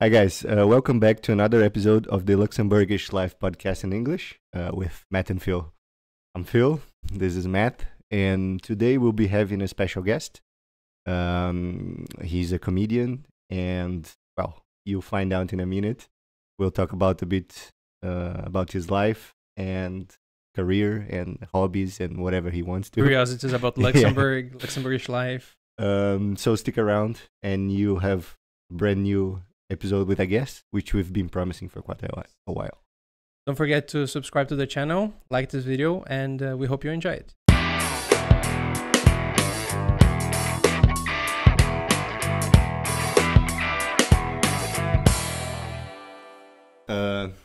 Hi guys, welcome back to another episode of the Luxembourgish Live podcast in English with Matt and Phil. I'm Phil, this is Matt, and today we'll be having a special guest. He's a comedian, and well, you'll find out in a minute. We'll talk about a bit about his life and career and hobbies and whatever he wants to. Curiosities about Luxembourg, Luxembourgish life. So stick around, and you have a brand new episode with a guest, which we've been promising for quite a while. Don't forget to subscribe to the channel, like this video, and we hope you enjoy it.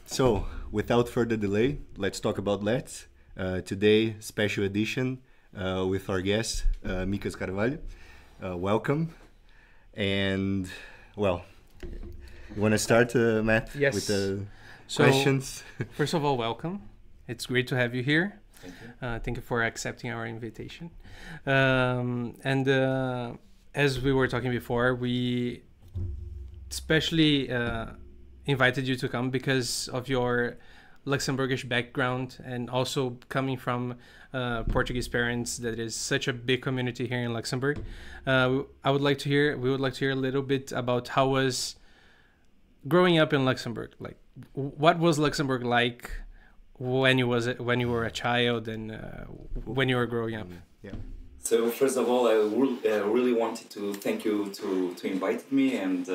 So, without further delay, let's talk about Let's. Today, special edition with our guest, Micas Carvalho. Welcome. And, well, you want to start, Matt, Yes. with the questions? First of all, welcome. It's great to have you here. Thank you. Thank you for accepting our invitation. As we were talking before, we especially invited you to come because of your Luxembourgish background and also coming from Portuguese parents. That is such a big community here in Luxembourg. We would like to hear a little bit about how was growing up in Luxembourg. Like, what was Luxembourg like when you were a child and when you were growing up? Yeah. So first of all, I really wanted to thank you to invite me, and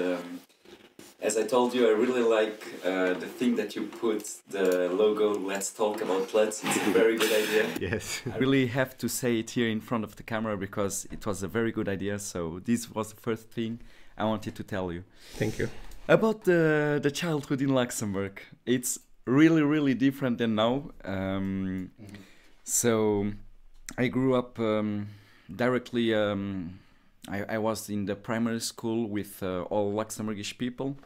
as I told you, I really like the thing that you put the logo. Let's talk about Let's. It's a very good idea. Yes. I really have to say it here in front of the camera because it was a very good idea. So this was the first thing I wanted to tell you. Thank you. About the childhood in Luxembourg. It's really different than now. So I grew up directly. I was in the primary school with all Luxembourgish people.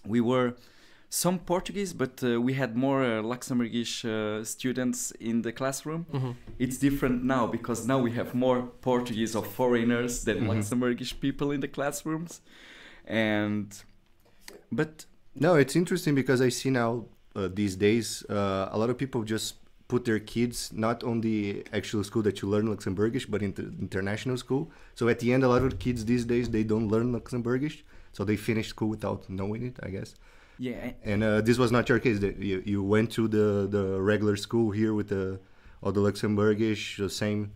We were some Portuguese, but we had more Luxembourgish students in the classroom. Mm-hmm. It's different now because now we have more Portuguese or foreigners than Luxembourgish people in the classrooms. But No, it's interesting because I see now these days a lot of people just put their kids not on the actual school that you learn Luxembourgish, but in the international school. So at the end, a lot of kids these days, they don't learn Luxembourgish. So they finish school without knowing it, I guess. yeah, And this was not your case. You went to the regular school here with all the Luxembourgish, the same.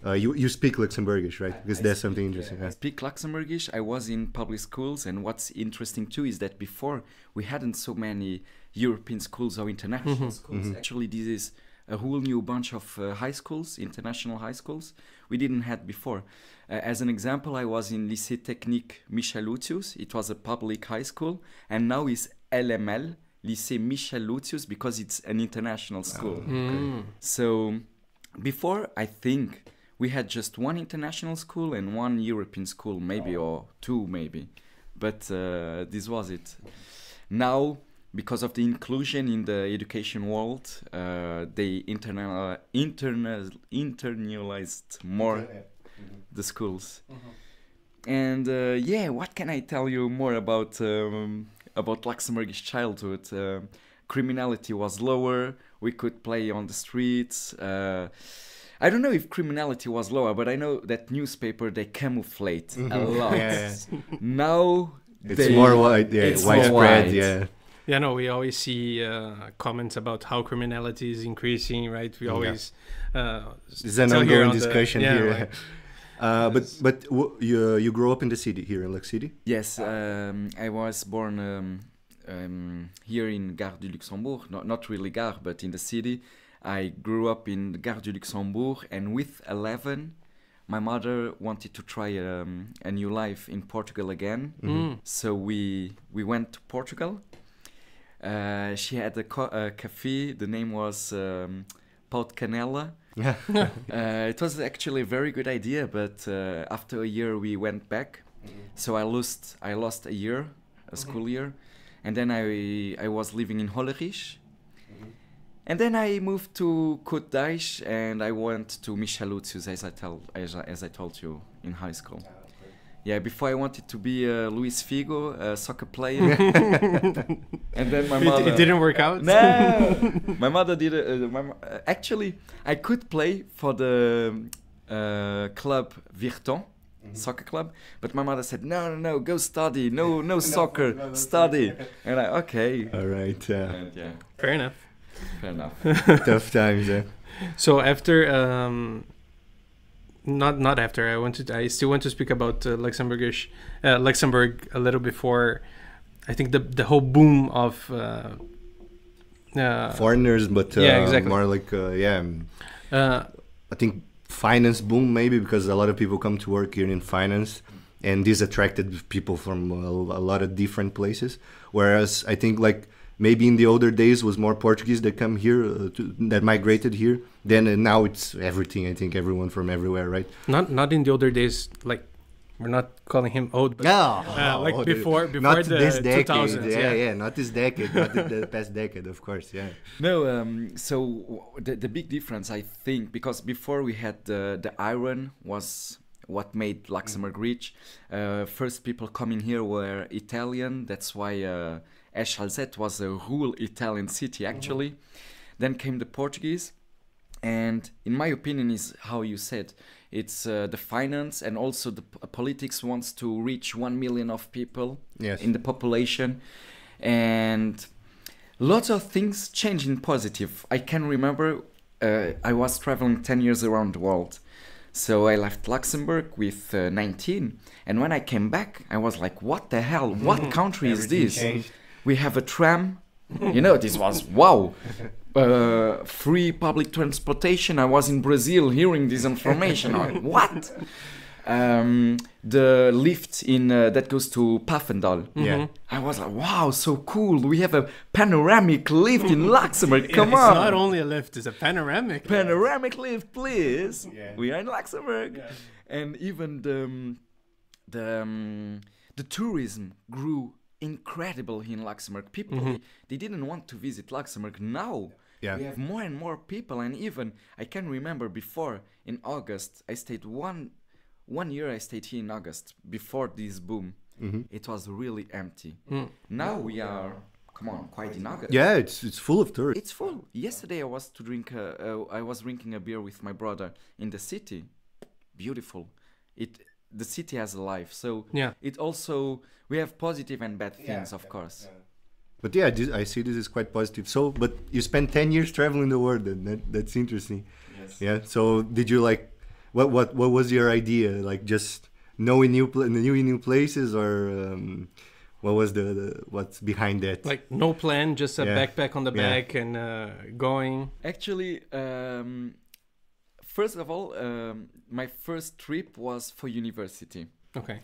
You speak Luxembourgish, right? Because that's something interesting. I speak Luxembourgish. I was in public schools, and what's interesting too is that before we hadn't so many European schools or international schools. Actually, this is a whole new bunch of high schools, international high schools, we didn't have before. As an example, I was in Lycée Technique Michel Lutius. It was a public high school, and now it's LML, Lycée Michel Lutius, because it's an international school. So before, I think we had just one international school and one European school, maybe, or two maybe. But this was it. Now, because of the inclusion in the education world, they internalized more the schools. And yeah, what can I tell you more about Luxembourgish childhood? Criminality was lower. We could play on the streets. I don't know if criminality was lower, but I know that newspaper, they camouflate a lot. Yeah. Now It's more it's more widespread. wide. Yeah. Yeah, no, we always see comments about how criminality is increasing, right? We always It's an tell here ongoing on the- discussion yeah, here. like- But you grew up in the city here in Lux City. Yes, I was born here in Gare du Luxembourg, not really Gare, but in the city. I grew up in Gare du Luxembourg, and with 11, my mother wanted to try a new life in Portugal again. So we went to Portugal. She had a cafe, the name was Pau de Canela. It was actually a very good idea, but after a year we went back. So I lost a year, a school year, and then I was living in Hollerich. And then I moved to Côte d'Ache, and I went to Michel Lutius, as I told you, in high school. Yeah, before I wanted to be Luis Figo, a soccer player. And then my mother... It didn't work out? No! My mother did... actually, I could play for the club Virton, soccer club, but my mother said, no, go study. No soccer, study. And I, okay. All right. And yeah, Fair enough. fair enough. Tough times. Yeah. So after... Not after. I still want to speak about Luxembourg a little before. I think the whole boom of Foreigners, but yeah, exactly. more like I think finance boom maybe, because a lot of people come to work here in finance, and this attracted people from a lot of different places. Whereas I think like maybe in the older days was more Portuguese that come here, that migrated here. Then now it's everything. I think everyone from everywhere, right? Not in the older days. Like, we're not calling him old, but like before not the this decade. 2000s. Yeah, not this decade, not the past decade, of course. Yeah. No, so the big difference, I think, because before we had the iron was what made Luxembourg rich. First people coming here were Italian. That's why Eschalzet was a rural Italian city, actually. Then came the Portuguese. And in my opinion is how you said, it's the finance and also the politics wants to reach 1 million of people in the population. And lots of things change in positive. I can remember I was traveling 10 years around the world. So I left Luxembourg with 19. And when I came back, I was like, what the hell? What country is this? Changed. We have a tram. You know, this was wow. Free public transportation. I was in Brazil hearing this information. What? The lift in that goes to Pfaffendal. Yeah. I was like, wow, so cool. We have a panoramic lift in Luxembourg. Come on. It's not only a lift, it's a panoramic. Panoramic lift, please. Yeah. We are in Luxembourg. Yeah. And even the tourism grew incredible in Luxembourg. People they didn't want to visit Luxembourg. Now we have more and more people, and even I can remember before in August I stayed one year. I stayed here in August before this boom. It was really empty. Now we are quite in August. Yeah, it's full of tourists. It's full. Yesterday I was drinking a beer with my brother in the city. Beautiful. The city has a life. So it also, we have positive and bad things, of course. Yeah. But yeah, I see this is quite positive. So, but you spent 10 years traveling the world, and that's interesting. Yes. Yeah. So did you like, what was your idea? Like just knowing new places, or what was what's behind that? Like no plan, just a backpack on the back and going. Actually, first of all, my first trip was for university. Okay.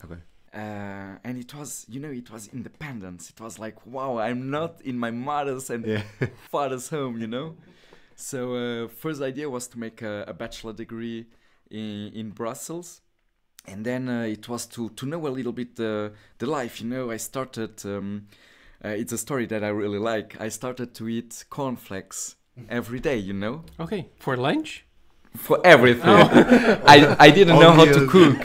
And it was, it was independence. It was like, wow, I'm not in my mother's and father's home, So first idea was to make a bachelor degree in Brussels. And then it was to know a little bit the life, I started, it's a story that I really like. I started to eat cornflakes every day, Okay, for lunch? For everything. I didn't know how to cook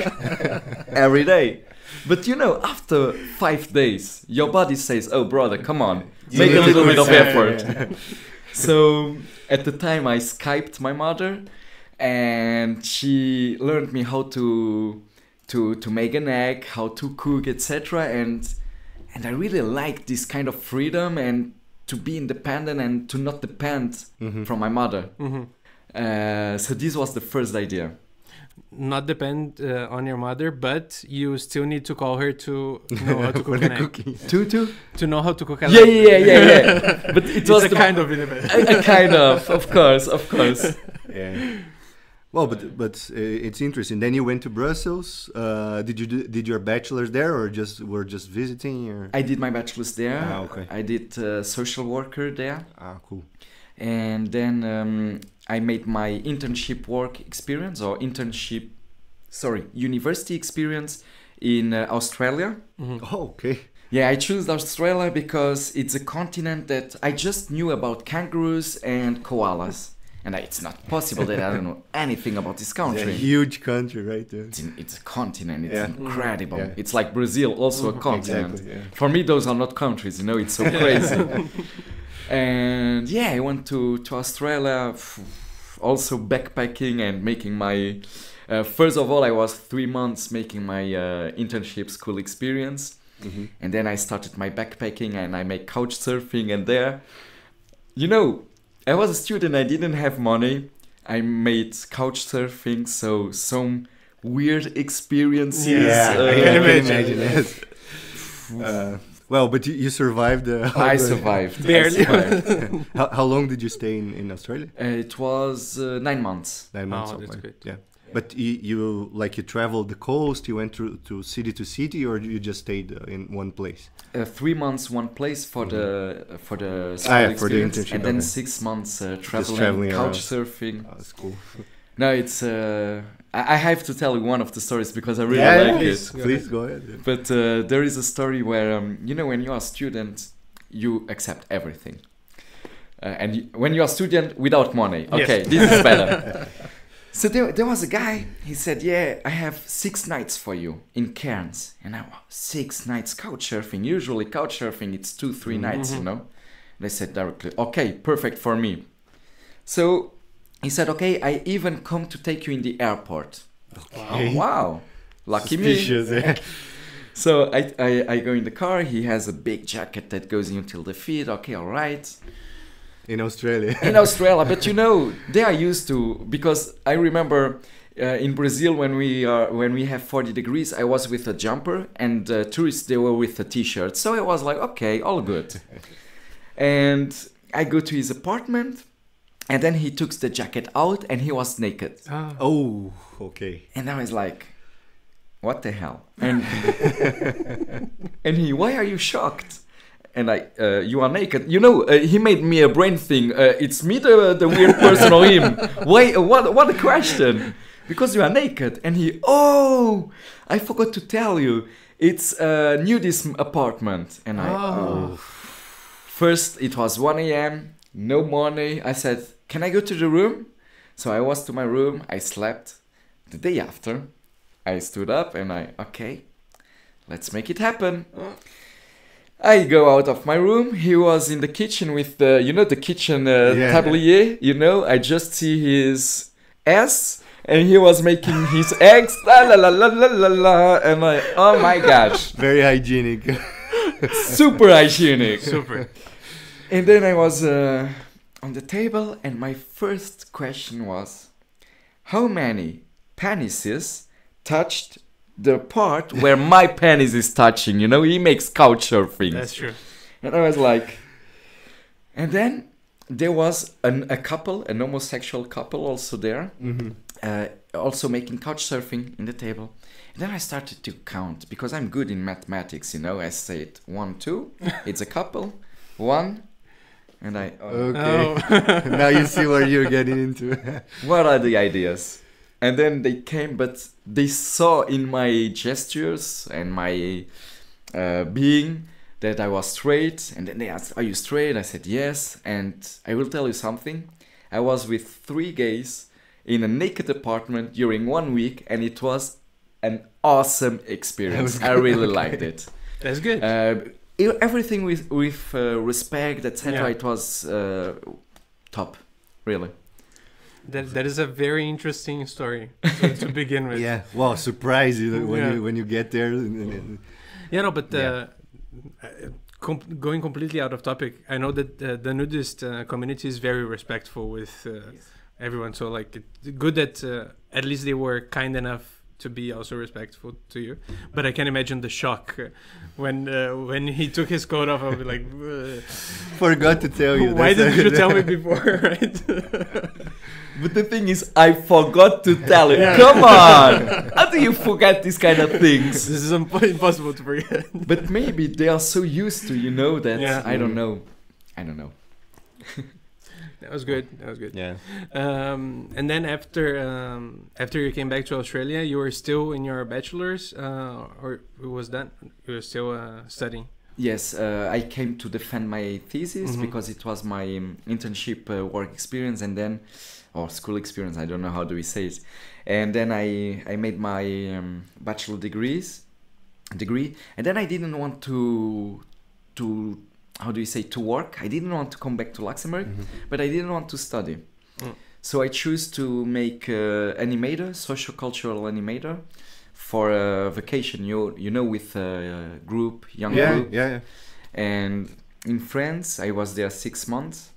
every day. But after 5 days, your body says, oh brother, come on, make a little bit of effort. So at the time I Skyped my mother, and she learned me how to make an egg, how to cook, etc. And I really liked this kind of freedom and to be independent and to not depend from my mother. So this was the first idea. Not depend on your mother, but you still need to call her to know how to cook an egg. To know how to cook an egg. Yeah. But it was a kind of independent. A kind of course. Yeah. Well, but it's interesting. Then you went to Brussels. Did your bachelor's there, or were just visiting? Or? I did my bachelor's there. Okay. I did social worker there. Cool. And then I made my university experience in Australia. Oh, okay. Yeah, I chose Australia because it's a continent that I just knew about kangaroos and koalas. And it's not possible that I don't know anything about this It's a country. huge country, right? Yeah. It's a continent. It's Yeah. incredible. Yeah. It's like Brazil, also a continent. Exactly, yeah. For me, those are not countries. You know, it's so crazy. And yeah, I went to Australia, also backpacking and making my. First of all, I was 3 months making my internship school experience, and then I started my backpacking and I make couch surfing. And there, you know, I was a student. I didn't have money. I made couch surfing, so some weird experiences. Yeah, I can can imagine. imagine it. Well, but you survived. I survived. Barely. I survived. How long did you stay in Australia? It was 9 months. 9 months. Oh, okay. that's good. Yeah, but you traveled the coast. You went to city, or you just stayed in one place? 3 months, one place for the school for the experience, internship, and then okay. 6 months traveling traveling, couch around. surfing. Oh, that's cool. No, it's. I have to tell you one of the stories because I really like please, it. please go ahead. But there is a story where you know, when you are a student, you accept everything, and when you are a student without money, okay, this is better. So there was a guy. He said, "Yeah, I have 6 nights for you in Cairns." And I 6 nights couch surfing. Usually couch surfing it's 2-3 nights, you know. And I said directly, "Okay, perfect for me." So he said, "Okay, I even come to take you in the airport." Okay. Wow, lucky Suspicious, me. yeah. So I go in the car. He has a big jacket that goes until the feet. Okay, all right. In Australia. In Australia, but you know they are used to, because I remember in Brazil when we have 40 degrees, I was with a jumper and tourists they were with a t-shirt. So I was like, okay, all good. And I go to his apartment, and then he took the jacket out and he was naked. Oh, okay. And I was like, what the hell? And and he, why are you shocked? And I, you are naked. You know, he made me a brain thing. It's me the weird person or him? Why? What a question? Because you are naked. And he, oh, I forgot to tell you. It's a nudist apartment. And I, first it was 1 a.m., no money. I said, can I go to the room? So I was to my room. I slept. The day after, I stood up and okay, let's make it happen. I go out of my room. He was in the kitchen with the, you know, the kitchen tablier. You know, I just see his ass, and he was making his eggs. La la la la la la la. And oh my gosh, Very hygienic. super hygienic. Super. And then I was on the table, and my first question was, how many penises touched the part where my penis is touching? You know, he makes couch surfing. That's true. And I was like, and then there was a couple, an homosexual couple also there, also making couch surfing in the table. And then I started to count, because I'm good in mathematics, you know. I said 1, 2, it's a couple, 1, and I, Okay. Now you see what you're getting into. what are the ideas? And then they came, but they saw in my gestures and my being that I was straight. And then they asked, are you straight? I said, yes. And I will tell you something. I was with 3 gays in a naked apartment during 1 week, and it was an awesome experience. I really liked it. That's good. Everything with respect, etc. Yeah. It was top, really. That is a very interesting story to begin with. Yeah. Wow. Surprise you when Yeah. you get there. Yeah, no, but Yeah. Going completely out of topic, I know that the nudist community is very respectful with everyone. So like, it's good that at least they were kind enough to be also respectful to you. But I can imagine the shock when he took his coat off. I'll be like, Forgot to tell you. why That's didn't you tell me before, right? But the thing is, I forgot to tell it. Yeah. Come on! How do you forget these kind of things? This is impossible to forget. But maybe they are so used to, you know, that Yeah. I don't know. I don't know. That was good. That was good. Yeah. And then after you came back to Australia, you were still in your bachelor's, or it was done? You were still studying. Yes, I came to defend my thesis because it was my internship work experience and then, or school experience, I don't know how do we say it. And then I made my bachelor degree, and then I didn't want to how do you say, to work. I didn't want to come back to Luxembourg, but I didn't want to study. So I chose to make animator, social-cultural animator, for a vacation, you know, with a group, young group. Yeah. And in France, I was there 6 months.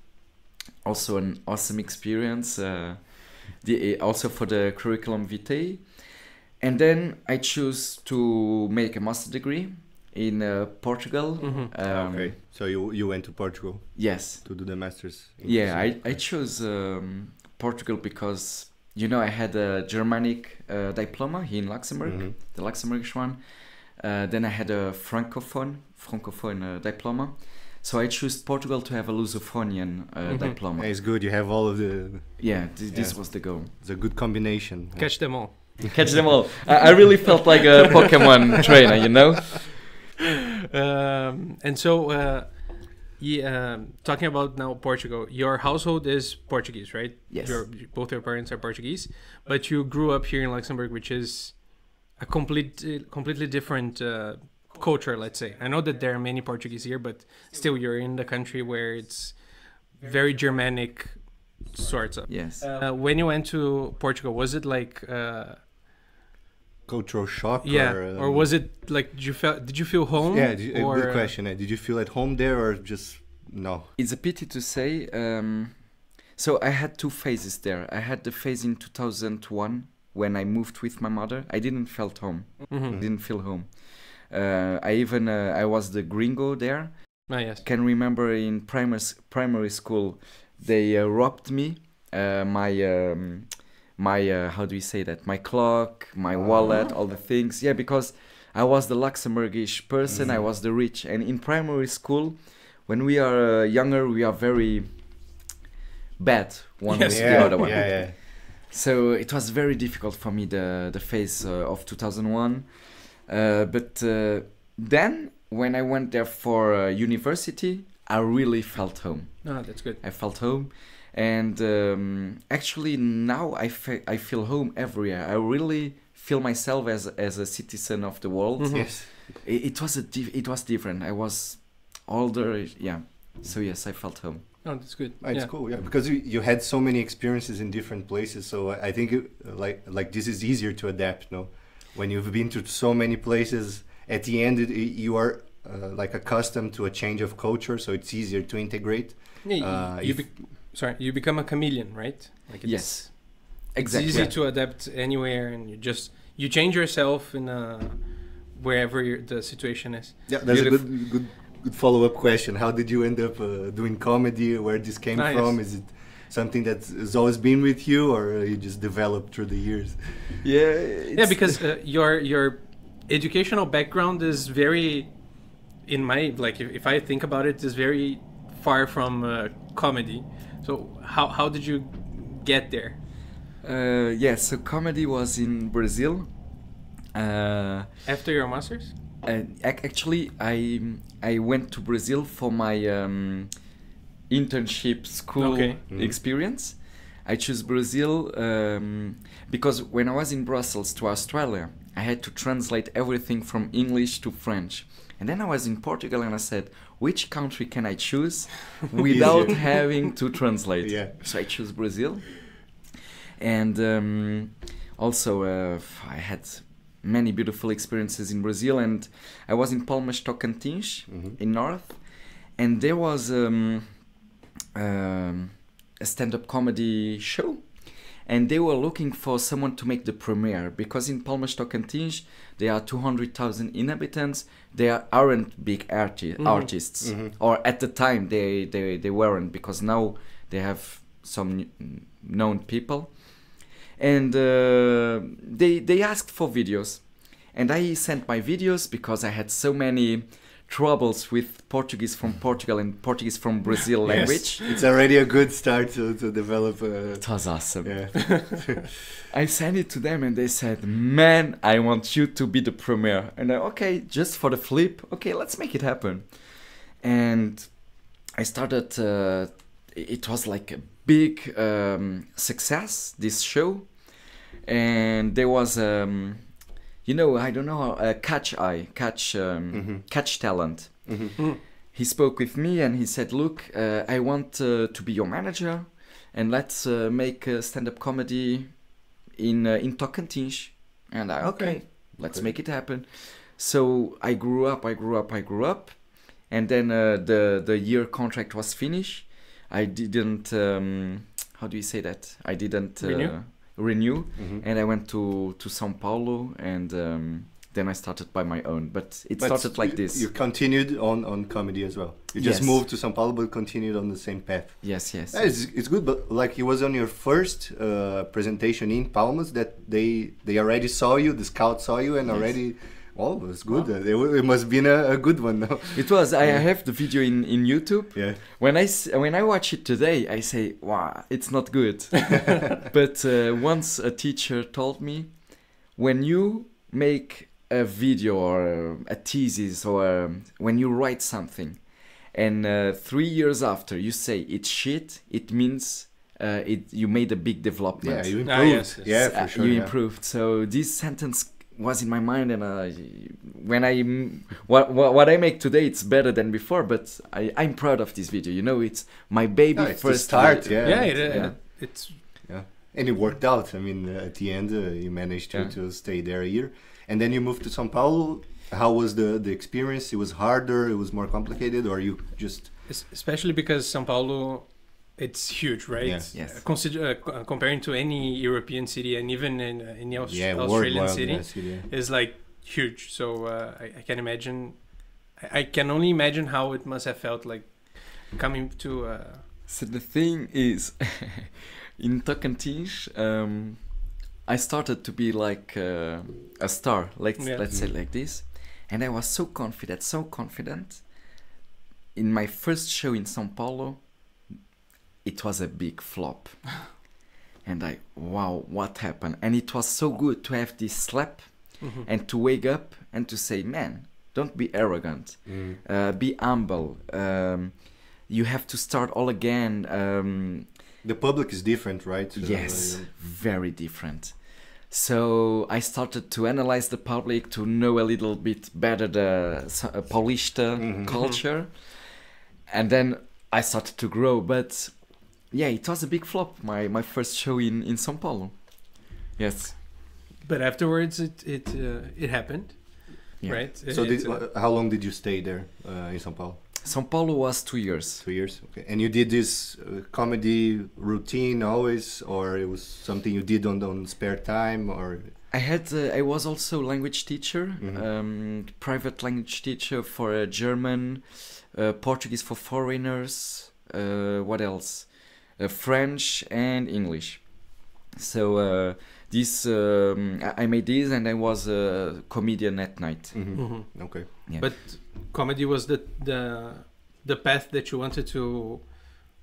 Also an awesome experience, also for the curriculum vitae. And then I chose to make a master degree in Portugal. Okay, so you went to Portugal? Yes. To do the masters? Yeah, I chose Portugal because, you know, I had a Germanic diploma here in Luxembourg, the Luxembourgish one. Then I had a Francophone diploma. So I chose Portugal to have a Lusophonian diploma. Yeah, it's good, you have all of the... Yeah, this was the goal. It's a good combination. Catch them all. Catch them all. I really felt like a Pokemon trainer, you know? And so, talking about now Portugal, your household is Portuguese, right? Yes. Both your parents are Portuguese, but you grew up here in Luxembourg, which is a completely different culture, let's say. I know that there are many Portuguese here, but still you're in the country where it's very Germanic sorts of. Yes. When you went to Portugal, was it like... cultural shock? Yeah, or was it like, did you feel home? Yeah, good question. Did you feel at home there or just no? It's a pity to say. So I had 2 phases there. I had the phase in 2001 when I moved with my mother. I didn't felt home. Didn't feel home. I was the gringo there. Ah, yes. Can remember in primary school, they robbed me. My how do you say that? My clock, my wallet, all the things. Yeah, because I was the Luxembourgish person. I was the rich. And in primary school, when we are younger, we are very bad one with the other one. Yeah. So it was very difficult for me the phase of 2001. But then when I went there for university, I really felt home. Oh, that's good. I felt home. And actually now I feel home everywhere. I really feel myself as a citizen of the world. Yes. It was different. I was older, yeah. So yes, I felt home. Oh, that's good. It's cool, yeah, because you had so many experiences in different places. So I think like this is easier to adapt, no? When you've been to so many places, at the end you are like accustomed to a change of culture, so it's easier to integrate. Yeah, you become a chameleon, right? Like yes, exactly. It's easy to adapt anywhere, and you change yourself in wherever the situation is. Yeah, that's a good follow-up question. How did you end up doing comedy? Where this came from? Yes. Is it something that has always been with you, or you just developed through the years? Yeah, because your educational background is very, in my if I think about it, is very far from comedy. So how did you get there? So comedy was in Brazil. After your masters? Actually, I went to Brazil for my internship school experience. I chose Brazil because when I was in Brussels to Australia, I had to translate everything from English to French. And then I was in Portugal and I said, which country can I choose without having to translate? Yeah. So I chose Brazil. And also I had many beautiful experiences in Brazil. And I was in Palmas Tocantins in North. And there was a stand-up comedy show. And they were looking for someone to make the premiere because in Palmas Tocantins there are 200,000 inhabitants. They aren't big artists, or at the time they weren't, because now they have some known people. And they asked for videos, and I sent my videos because I had so many troubles with Portuguese from Portugal and Portuguese from Brazil language. It's already a good start to develop. It was awesome. Yeah. I sent it to them and they said, man, I want you to be the premier. And I, okay, just for the flip, okay, let's make it happen. And I started, it was like a big success, this show. And there was, you know, I don't know, catch talent. He spoke with me and he said, look, I want to be your manager and let's make stand-up comedy in Tocantins. And I, okay, let's make it happen. So I grew up. And then the year contract was finished. I didn't, how do you say that? I didn't renew. And I went to São Paulo and then I started by my own. But it started like this. You continued on comedy as well. You just moved to São Paulo but continued on the same path. Yes. It's good, but like it was on your first presentation in Palmas that they already saw you, the scout saw you and already... Oh, it was good. Wow. It must have been a good one. No? It was. I have the video in YouTube. Yeah. When I watch it today, I say, wow, it's not good. But once a teacher told me, when you make a video or a thesis or when you write something and 3 years after you say it's shit, it means you made a big development. Yeah, you improved. Yeah, for sure. You improved. So this sentence was in my mind, and what I make today, it's better than before. But I'm proud of this video. You know, it's my baby it's first the start. It's and it worked out. I mean, at the end, you managed to stay there a year, and then you moved to São Paulo. How was the experience? It was harder. It was more complicated, or you just especially because São Paulo, it's huge, right? Yes. Consider comparing to any European city and even in the Australian city, is like huge. So I can imagine. I can only imagine how it must have felt like coming to. So the thing is, in Tocantins, I started to be like a star. Let's say like this, and I was so confident. In my first show in São Paulo, it was a big flop. And wow, what happened? And it was so good to have this slap and to wake up and to say, man, don't be arrogant, be humble. You have to start all again. The public is different, right? Yes, very different. So I started to analyze the public, to know a little bit better the Paulista culture. And then I started to grow, but yeah, it was a big flop. My first show in São Paulo. Yes. But afterwards, it happened, right? So how long did you stay there in São Paulo? São Paulo was 2 years. 2 years, okay. And you did this comedy routine always, or it was something you did on spare time, or? I was also language teacher, private language teacher for German, Portuguese for foreigners. What else? French and English. So this I made this, and I was a comedian at night. Okay. Yeah. But comedy was the path that you wanted to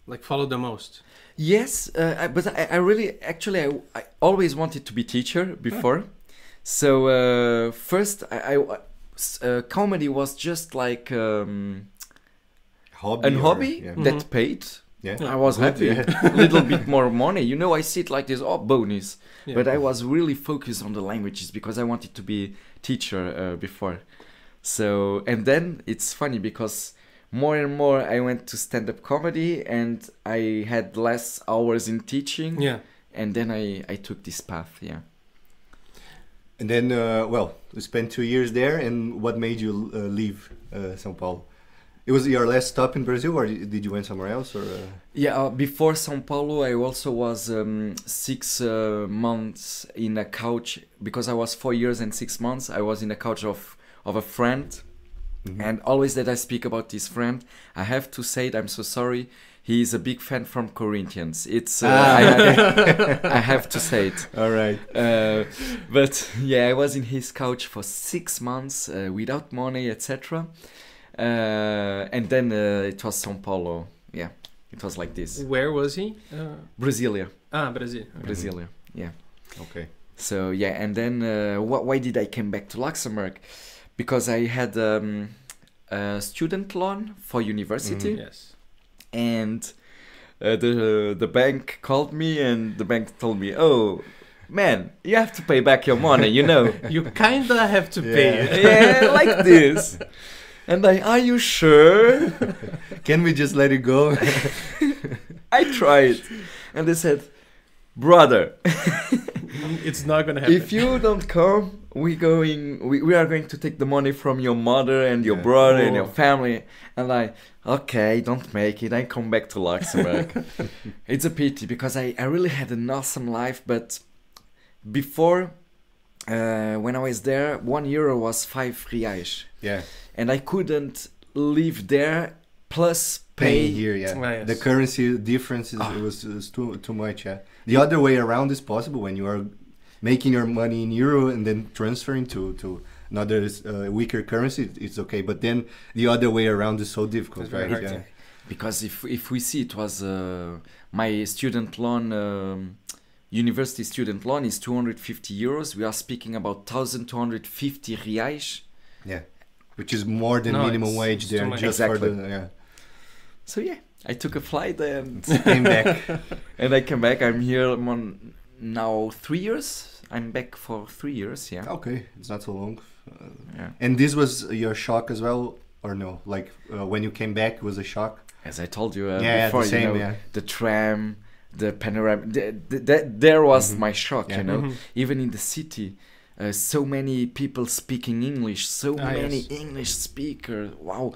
like follow the most. Yes, but I really actually I always wanted to be teacher before. So first I comedy was just like hobby that paid. Yeah. I was happy. A little bit more money. You know, I see it like this, bonus. Yeah. But I was really focused on the languages because I wanted to be teacher before. So, and then it's funny because more and more I went to stand-up comedy and I had less hours in teaching. Yeah. And then I took this path, yeah. And then, you spent 2 years there, and what made you leave São Paulo? It was your last stop in Brazil, or did you went somewhere else? Or Yeah, before São Paulo, I also was 6 months in a couch, because I was 4 years and 6 months. I was in a couch of a friend, and always that I speak about this friend, I have to say it, I'm so sorry. He is a big fan from Corinthians. It's I have to say it. All right. But yeah, I was in his couch for 6 months without money, etc. And then it was São Paulo. Yeah, it was like this. Where was he? Brasilia. Brazil. Okay. Brasilia. Yeah. Okay. So yeah, and then why did I came back to Luxembourg? Because I had a student loan for university, Yes. and the bank called me, and the bank told me, "Oh, man, you have to pay back your money, you know." You kinda have to pay it. Yeah, like this. And are you sure? Can we just let it go? I tried, and they said, "Brother, It's not gonna happen. if you don't come, we are going to take the money from your mother and your brother and your family." And okay, don't make it. I come back to Luxembourg. It's a pity because I really had an awesome life. But before, when I was there, €1 was 5 reais. Yeah. And I couldn't live there plus Pay pay here, yeah. Ah, yes. The currency difference was too much, yeah. The other way around is possible when you are making your money in euro and then transferring to another weaker currency. It's okay, but then the other way around is so difficult, It's very right? hard Yeah. Because if we see, it was my student loan, university student loan is €250. We are speaking about 1,250 reais. Yeah, which is more than No, minimum it's- wage it's there too much. just Exactly. for the yeah. So yeah, I took a flight and Came back. and I came back. I'm here now 3 years. I'm back for 3 years. Yeah. Okay, it's not so long. Yeah. And this was your shock as well, or no? Like when you came back, it was a shock. As I told you Yeah, before, the same, you know, yeah. the tram, the panorama. There was my shock. Yeah. You know, Mhm. even in the city. So many people speaking English, so many yes. English speakers. Wow!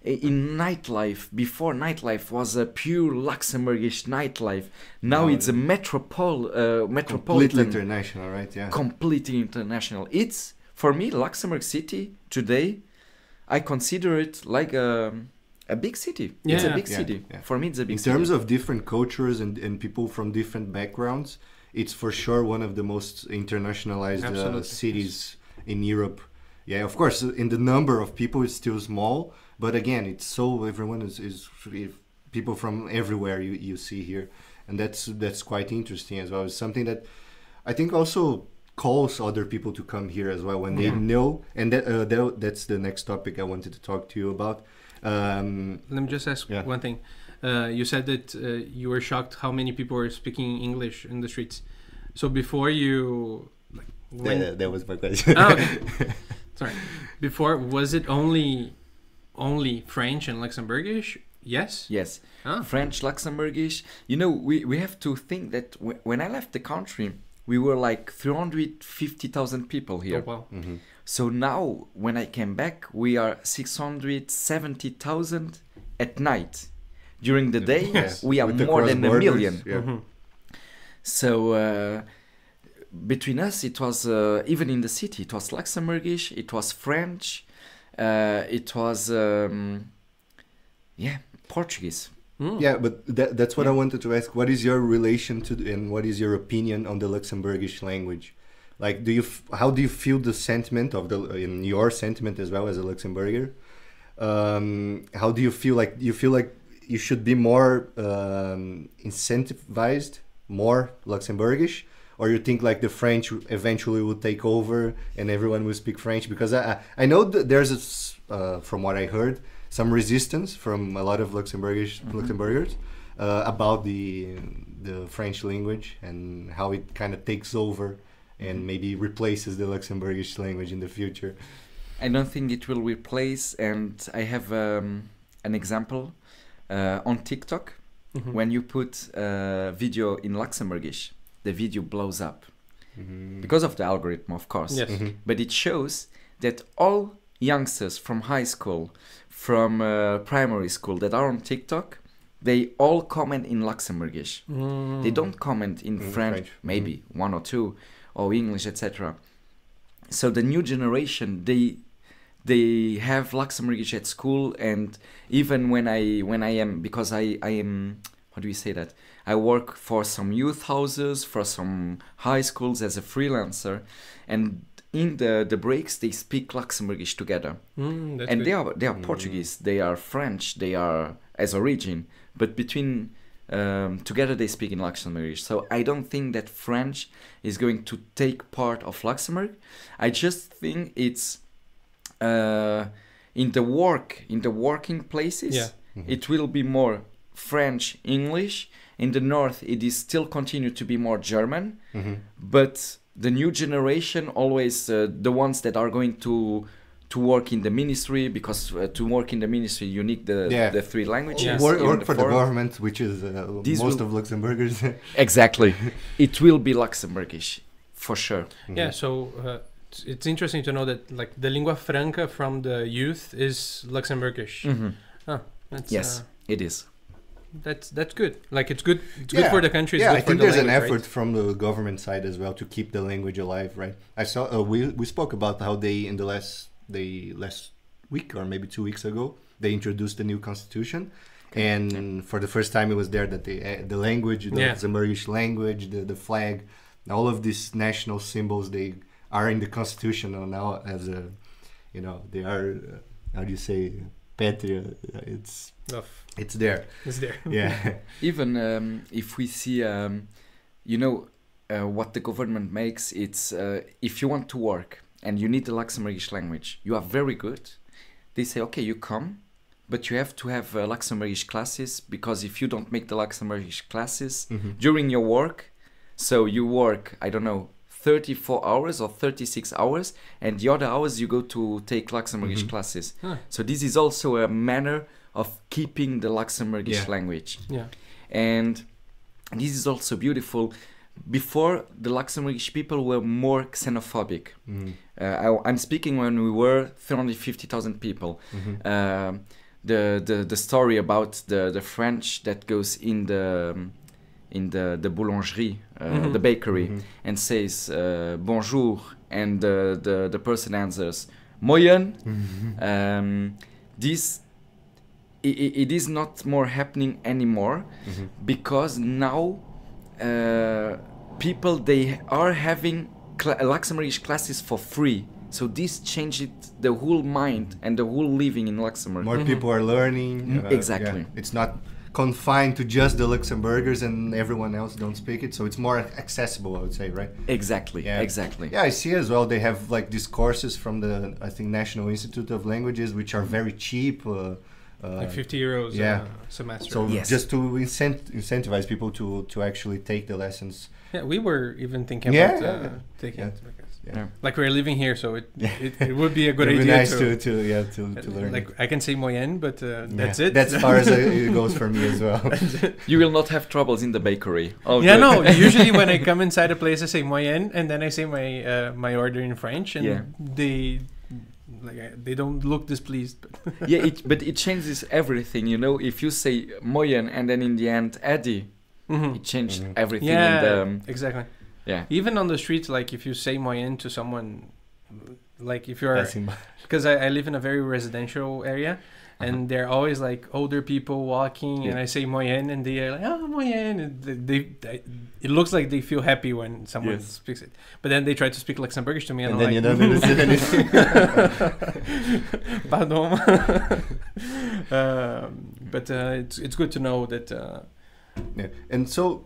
In nightlife, before nightlife was a pure Luxembourgish nightlife. Now it's a Completely metropolitan, international, right? Yeah. completely international. It's for me Luxembourg city today. I consider it like a big city. It's a Yeah. big Yeah, city. yeah. For me, it's a big In city. terms of different cultures and people from different backgrounds, it's for sure one of the most internationalized Absolutely, cities in Europe. Yeah, of course, in the number of people, it's still small, but again, it's so everyone is people from everywhere you see here, and that's quite interesting as well. It's something that I think also calls other people to come here as well when they know, and that's the next topic I wanted to talk to you about. Let me just ask Yeah. one thing. You said that you were shocked how many people were speaking English in the streets. So before you, like, when, That was my question. oh, okay. Sorry. Before, was it only French and Luxembourgish? Yes. Yes. Ah. French, Luxembourgish. You know, we have to think that when I left the country, we were like 350,000 people here. Oh, wow. Mm-hmm. So now, when I came back, we are 670,000 at night. During the day, Yes. we are With the more than a cross-borders, million. Yeah. Mhm. So between us, it was even in the city, it was Luxembourgish, it was French, it was Portuguese. Mm. Yeah, but that's what I Yeah. wanted to ask. What is your relation to and what is your opinion on the Luxembourgish language? Like, how do you feel the sentiment of in your sentiment as well as a Luxembourger? How do you feel like you should be more incentivized, more Luxembourgish, or you think like the French eventually will take over and everyone will speak French? Because I know that there's from what I heard, some resistance from a lot of Luxembourgers about the French language and how it kind of takes over and maybe replaces the Luxembourgish language in the future. I don't think it will replace, and I have an example on TikTok. Mhm. When you put a video in Luxembourgish, the video blows up because of the algorithm, of course. Yes. Mhm. But it shows that all youngsters from high school, from primary school that are on TikTok, they all comment in Luxembourgish. Mm. They don't comment in French, French. maybe one or two, or English, etc. So the new generation, they have Luxembourgish at school, and even when I am, because I am, how do you say that? I work for some youth houses, for some high schools as a freelancer, and in the breaks they speak Luxembourgish together. That's And good. they are Portuguese, they are French, they are as origin, but between together they speak in Luxembourgish. So I don't think that French is going to take part of Luxembourg. I just think it's in the working places. Yeah. It will be more French, English. In the north, it is still continue to be more German, but the new generation always the ones that are going to work in the ministry, because to work in the ministry you need the three languages. Yeah. Work for the government, which is most of Luxembourgers. Exactly. It will be Luxembourgish for sure. Yeah, so it's interesting to know that like the lingua franca from the youth is Luxembourgish. Oh, that's, Yes, it is. That's good. Like it's good for the country. It's Yeah, good I for think the there's an language, effort right? from the government side as well to keep the language alive, right? I saw we spoke about how they in the last week or maybe 2 weeks ago they introduced the new constitution, and for the first time it was there that the language, the Luxembourgish language, the flag, all of these national symbols, they are in the constitution now as a, you know, they are how do you say, patria? It's there. It's there. Yeah. Even if we see, what the government makes, it's if you want to work and you need the Luxembourgish language, you are very good. They say, okay, you come, but you have to have Luxembourgish classes, because if you don't make the Luxembourgish classes during your work, so you work, I don't know, 34 hours or 36 hours, and the other hours you go to take Luxembourgish classes. So this is also a manner of keeping the Luxembourgish language. Yeah. And this is also beautiful. Before, the Luxembourgish people were more xenophobic. I'm speaking when we were 350,000 people. The story about the French that goes in the boulangerie, the bakery, and says bonjour, and the person answers moyen. This it is not more happening anymore, because now people, they are having Luxembourgish classes for free. So this changed the whole mind and the whole living in Luxembourg. More people are learning. Exactly. Yeah. It's not confined to just the Luxembourgers and everyone else don't speak it, so it's more accessible, I would say, right? Exactly. Yeah. Exactly. Yeah, I see as well. They have like these courses from the, I think, National Institute of Languages, which are very cheap. Like 50 euros a semester. So just to incentivize people to actually take the lessons. Yeah, we were even thinking about taking it. Yeah. Like we're living here, so it would be a good It would idea be nice to learn. Like I can say moyen, but that's it. That's as far as it goes for me as well. You will not have troubles in the bakery. Oh, yeah, no. Usually when I come inside a place, I say moyen, and then I say my order in French, and they don't look displeased. But but it changes everything. You know, if you say moyen and then in the end Eddie, it changed everything. Yeah, exactly. Yeah. Even on the streets, like if you say moyen to someone, like if you're, because I live in a very residential area, and they're always like older people walking, and I say moyen, and they are like, oh, moyen, and it looks like they feel happy when someone speaks it, but then they try to speak Luxembourgish to me, and I'm then like, you don't understand anything. Pardon. But it's good to know that. Yeah, and so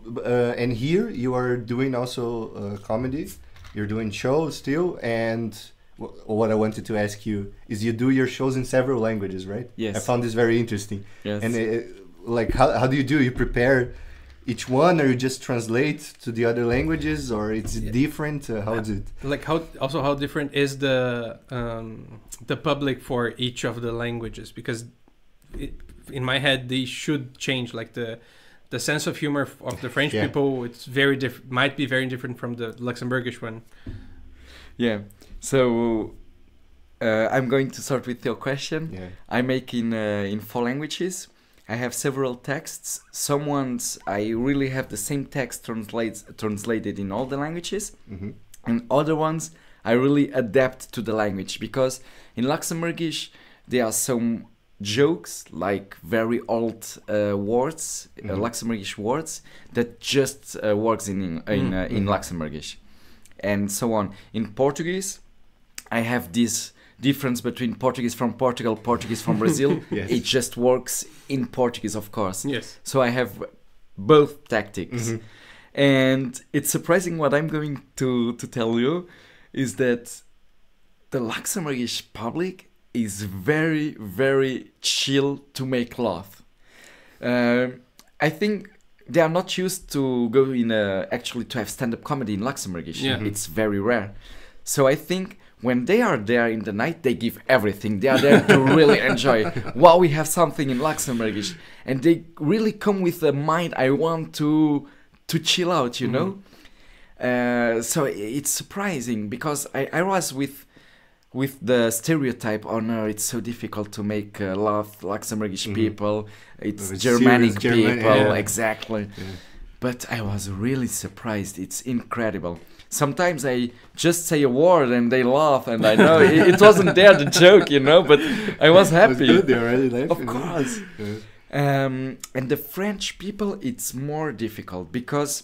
and here you are doing also comedy. You're doing shows still, and what I wanted to ask you is, you do your shows in several languages, right? Yes. I found this very interesting. Yes. And like, how do? You prepare each one, or you just translate to the other languages, or it's different? How is it? Like how different is the public for each of the languages? Because in my head they should change, like the sense of humor of the French people, it's very different. Might be very different from the Luxembourgish one. Yeah. So I'm going to start with your question. Yeah. I make in 4 languages. I have several texts. Some ones I really have the same text translated in all the languages, and other ones I really adapt to the language, because in Luxembourgish there are some jokes, like very old words, Luxembourgish words that just works in Luxembourgish, and so on. In Portuguese, I have this difference between Portuguese from Portugal, Portuguese from Brazil. Yes. It just works in Portuguese, of course. Yes. So I have both tactics. And it's surprising what I'm going to tell you is that the Luxembourgish public is very, very chill to make laugh. I think they are not used to go in actually to have stand-up comedy in Luxembourgish. Yeah. It's very rare. So I think when they are there in the night, they give everything. They are there to really enjoy. Wow, we have something in Luxembourgish. And they really come with a mind, I want to chill out, you know? So it's surprising because I was with the stereotype, oh no, it's so difficult to make laugh Luxembourgish people. It's Germanic people, exactly. Yeah. But I was really surprised. It's incredible. Sometimes I just say a word and they laugh, and I know it wasn't there the joke, you know, but I was happy. It was good. They already laughed. Of course. And the French people, it's more difficult because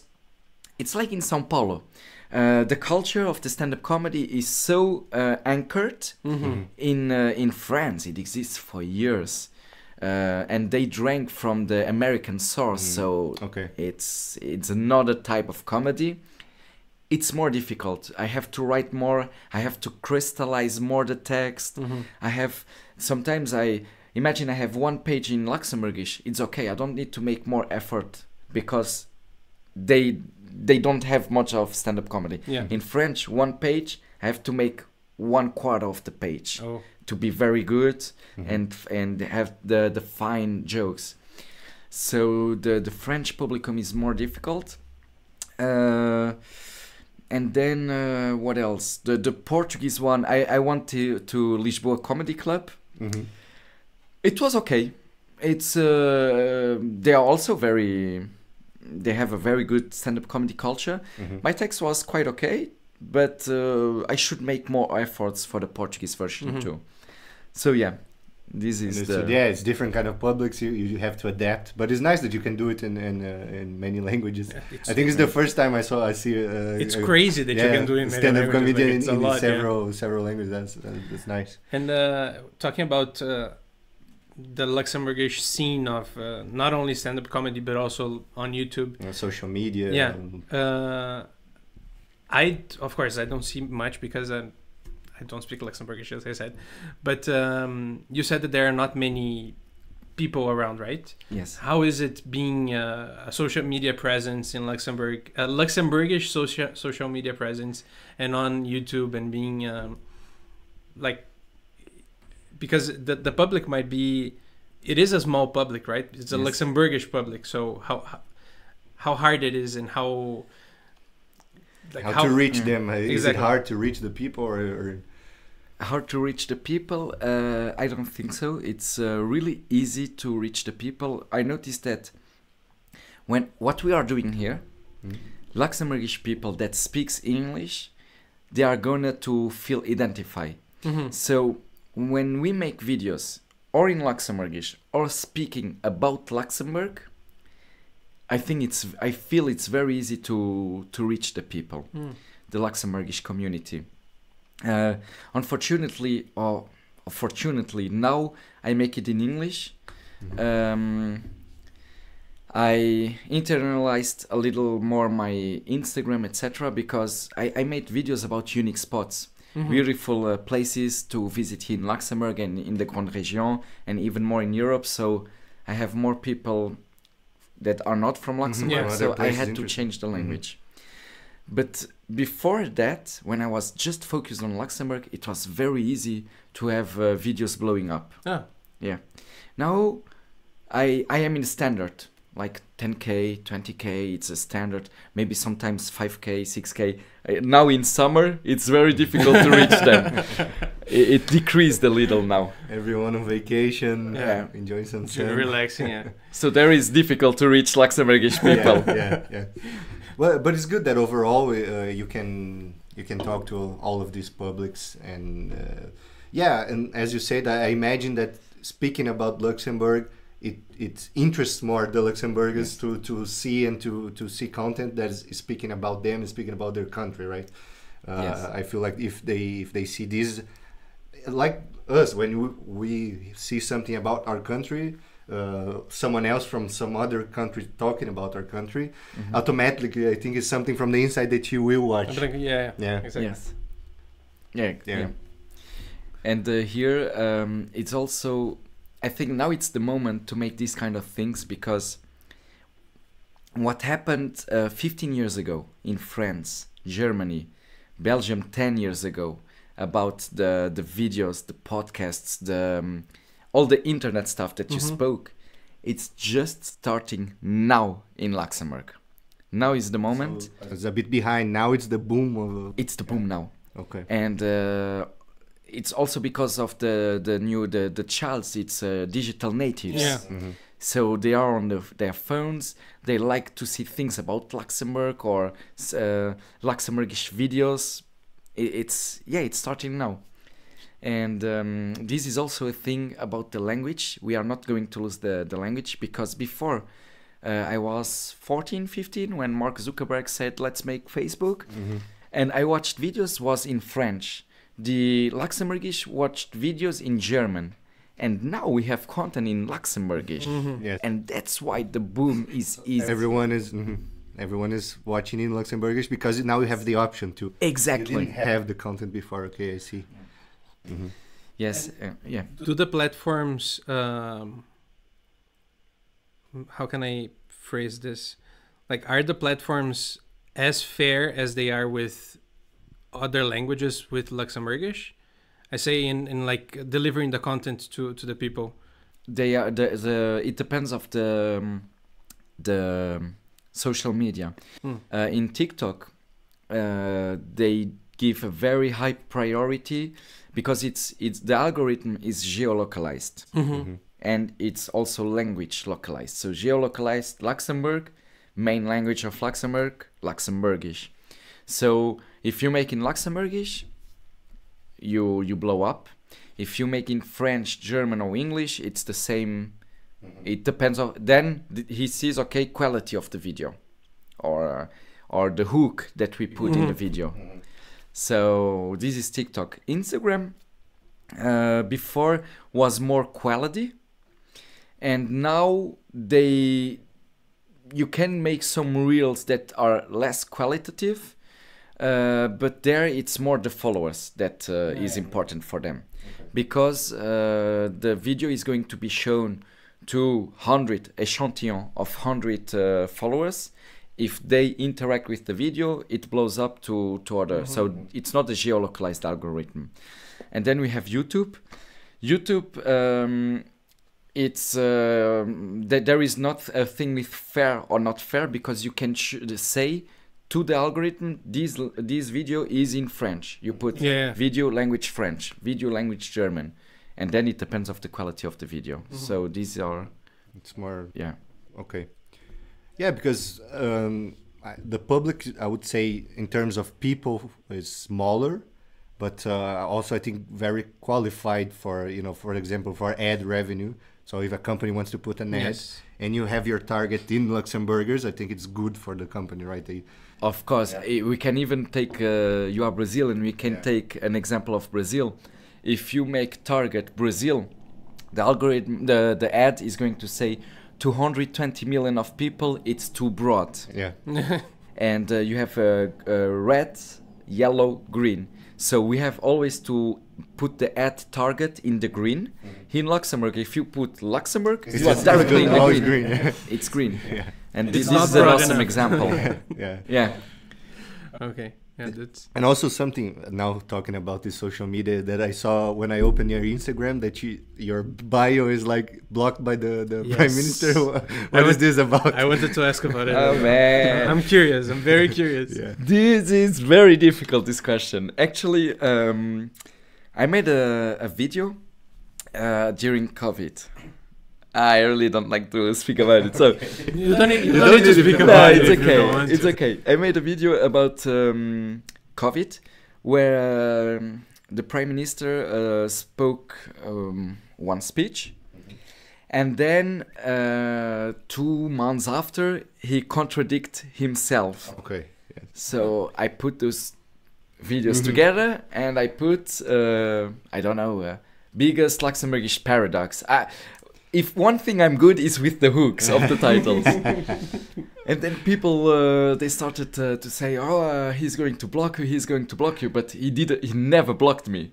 it's like in São Paulo. The culture of the stand-up comedy is so anchored in France. It exists for years, and they drank from the American source. So it's another type of comedy. It's more difficult. I have to write more. I have to crystallize more the text. Sometimes I imagine I have one page in Luxembourgish. It's okay. I don't need to make more effort because they don't have much of stand-up comedy. Yeah. In French, one page, I have to make 1/4 of the page to be very good and have the fine jokes. So the French publicum is more difficult. And then what else? The Portuguese one, I went to Lisboa Comedy Club. It was okay. It's they are also they have a very good stand-up comedy culture. My text was quite okay, but I should make more efforts for the Portuguese version too. So yeah, this is it's different kind of publics. You have to adapt, but it's nice that you can do it in many languages. I think it's the first time I see. It's crazy that you can do it in stand-up comedy in lot, several languages. That's nice. And talking about the Luxembourgish scene of not only stand-up comedy but also on YouTube, social media. Yeah, of course I don't see much because I don't speak Luxembourgish, as I said. But you said that there are not many people around, right? Yes. How is it being a social media presence in Luxembourg, a Luxembourgish social media presence, and on YouTube, and being because the public might be, it is a small public, right? It's a Luxembourgish public. So how hard it is, and how to reach them? Is it hard to reach the people, or hard to reach the people? I don't think so. It's really easy to reach the people. I noticed that what we are doing here, Luxembourgish people that speaks English, they are gonna to feel identified. So when we make videos or in Luxembourgish or speaking about Luxembourg, I feel it's very easy to reach the people, the Luxembourgish community. Unfortunately, or fortunately, now I make it in English. I internalized a little more my Instagram, etc., because I made videos about unique spots, beautiful places to visit here in Luxembourg and in the Grande Région, and even more in Europe. So I have more people that are not from Luxembourg, so I had to change the language. But before that, when I was just focused on Luxembourg, it was very easy to have videos blowing up. Yeah. Now I am in standard, like 10K, 20K, it's a standard, maybe sometimes 5K, 6K. Now in summer, it's very difficult to reach them. It decreased a little now. Everyone on vacation, enjoying some sun. Relaxing, So there is difficult to reach Luxembourgish people. Yeah. Well, but it's good that overall you can talk to all of these publics, and and as you said, I imagine that speaking about Luxembourg, it interests more the Luxembourgers to see and to see content that is speaking about them and speaking about their country, right? Yes. I feel like if they see this, like us, when we see something about our country, someone else from some other country talking about our country, automatically I think it's something from the inside that you will watch. Yeah, Yeah. exactly. Yes. Yeah. Yeah. Yeah. And here it's also, I think now it's the moment to make these kind of things, because what happened 15 years ago in France, Germany, Belgium 10 years ago about the videos, the podcasts, all the internet stuff that you spoke, it's just starting now in Luxembourg. Now is the moment. So it's a bit behind. Now it's the boom of. It's the boom now. Okay. And it's also because of the childs. It's digital natives. Yeah. So they are on their phones. They like to see things about Luxembourg or Luxembourgish videos. It's starting now. And this is also a thing about the language. We are not going to lose the language, because before I was 14, 15 when Mark Zuckerberg said, let's make Facebook. And I watched videos was in French. The Luxembourgish watched videos in German. And now we have content in Luxembourgish. Yes. And that's why the boom is Everyone is watching in Luxembourgish, because now you have the option to. exactly. You didn't have the content before. Okay, I see. Yes, yeah. Do the platforms, how can I phrase this? Like, are the platforms as fair as they are with other languages with Luxembourgish? I say in like delivering the content to the people. They are it depends of the social media. In TikTok, they give a very high priority, because it's the algorithm is geolocalized, and it's also language localized. So geolocalized Luxembourg, main language of Luxembourg, Luxembourgish. So if you make in Luxembourgish, you blow up. If you make in French, German, or English, it's the same. It depends on. Then he sees, okay, quality of the video, or the hook that we put in the video. So this is TikTok. Instagram before was more quality, and now you can make some reels that are less qualitative, but there it's more the followers that is important for them, because the video is going to be shown to 100 echantillon of 100 followers. If they interact with the video, it blows up to other. So it's not a geolocalized algorithm. And then we have YouTube. YouTube, it's there is not a thing with fair or not fair, because you can say to the algorithm, this video is in French. You put video language French, video language German, and then it depends of the quality of the video. So these are. It's more. Yeah. Okay. Yeah, because the public, I would say, in terms of people, is smaller, but also I think very qualified for, for example, for ad revenue. So if a company wants to put an ad and you have your target in Luxembourgers, I think it's good for the company, right? Of course, we can even take, you are Brazil, and we can take an example of Brazil. If you make target Brazil, the algorithm, the ad is going to say 220 million of people, it's too broad. Yeah. And you have red, yellow, green. So we have always to put the ad target in the green. In Luxembourg, if you put Luxembourg, you are directly in the green. It's green. Yeah. And It's this not is an broad awesome enough. example. Yeah. Yeah. Okay. Yeah, that's. And also something, now talking about this social media, that I saw when I opened your Instagram, that your bio is like blocked by the Prime Minister. What is this about? I wanted to ask about it. Oh, man. I'm curious. I'm very curious. Yeah. This is very difficult, this question. Actually, I made a video during COVID. I really don't like to speak about it. So You don't need to speak no, about it. it's if you don't okay. want It's to. okay. I made a video about COVID, where the Prime Minister spoke one speech, and then 2 months after he contradicted himself. Okay. Yeah. So I put those videos together, and I put I don't know, biggest Luxembourgish paradox. If one thing I'm good is with the hooks of the titles. And then people they started to say, oh, he's going to block you, but he never blocked me.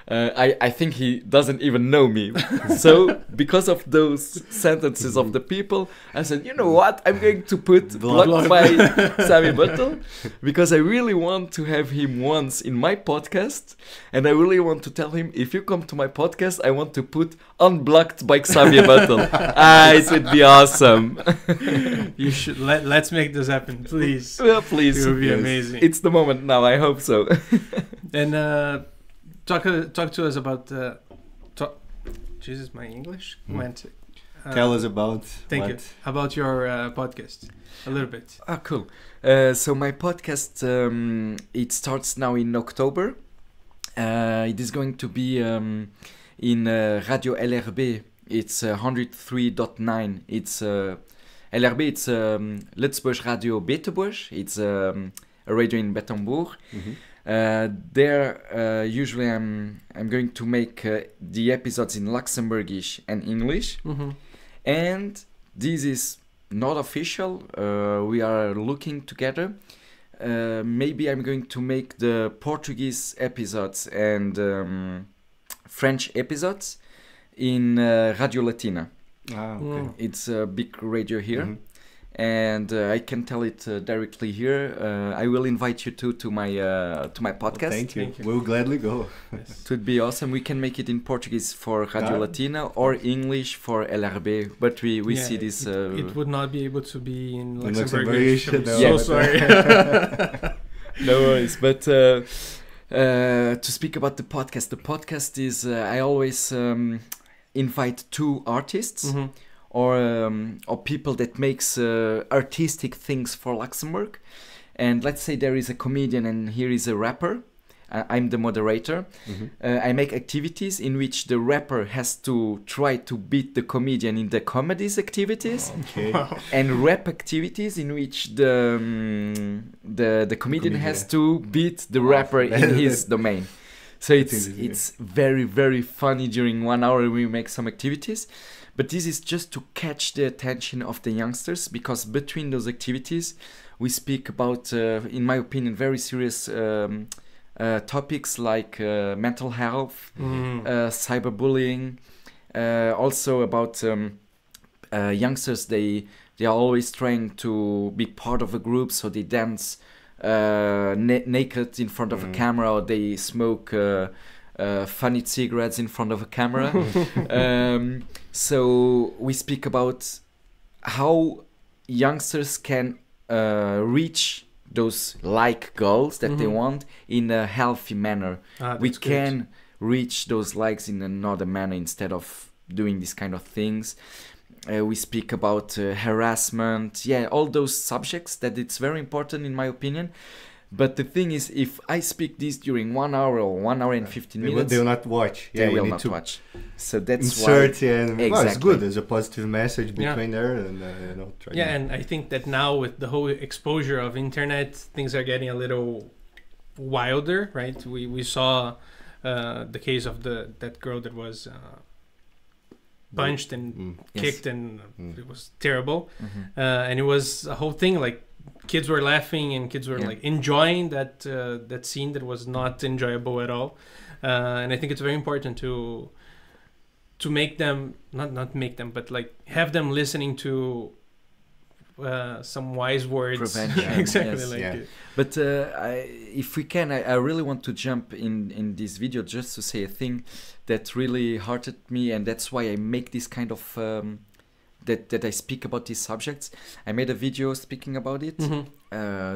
I think he doesn't even know me. So because of those sentences of the people, I said, you know what, I'm going to put blocked by Sami Buttel, because I really want to have him once in my podcast, and I really want to tell him, if you come to my podcast, I want to put unblocked by Sami Buttel. It would be awesome. You should let's make this happen, please. Well, please. It would be amazing. It's the moment now, I hope so. And talk to us about Jesus, my English went. Tell us about. Thank you about your podcast a little bit. Cool. So my podcast it starts now in October. It is going to be in Radio LRB. It's 103.9. It's LRB. It's Luxembourg Radio Betebusch. It's a radio in Bettembourg. There usually I'm going to make the episodes in Luxembourgish and English, and this is not official. We are looking together. Maybe I'm going to make the Portuguese episodes and French episodes in Radio Latina. Okay. It's a big radio here. And I can tell it directly here. I will invite you to my podcast. Thank you. We'll gladly go. It would be awesome. We can make it in Portuguese for Radio Latina or English for LRB. But we see this. It would not be able to be in Luxembourgish. I'm so sorry. No worries. But to speak about the podcast is I always invite two artists. Or people that makes artistic things for Luxembourg. And let's say there is a comedian and here is a rapper. I'm the moderator. I make activities in which the rapper has to try to beat the comedian in the comedies activities, and rap activities in which the comedian has to beat the rapper in his domain. So it's very, very funny. During 1 hour we make some activities. But this is just to catch the attention of the youngsters, because between those activities we speak about, in my opinion, very serious topics like mental health, cyberbullying, also about youngsters. They are always trying to be part of a group, so they dance naked in front of a camera, or they smoke funny cigarettes in front of a camera. So we speak about how youngsters can reach those goals that they want in a healthy manner. We can reach those likes in another manner instead of doing these kind of things. We speak about harassment, all those subjects that it's very important in my opinion. But the thing is, if I speak this during 1 hour or 1 hour and 15 minutes, they will not watch. They will not watch. So that's insert why. And well, it's good. There's a positive message between there, and and I think that now with the whole exposure of internet, things are getting a little wilder, right? We saw the case of that girl that was punched and kicked, and it was terrible. And it was a whole thing, like kids were laughing and kids were like enjoying that scene that was not enjoyable at all. And I think it's very important to make them not make them, but like have them listening to some wise words. Prevention. Exactly. But if we can, I really want to jump in this video just to say a thing that really hurted me, and that's why I make this kind of that I speak about these subjects. I made a video speaking about it.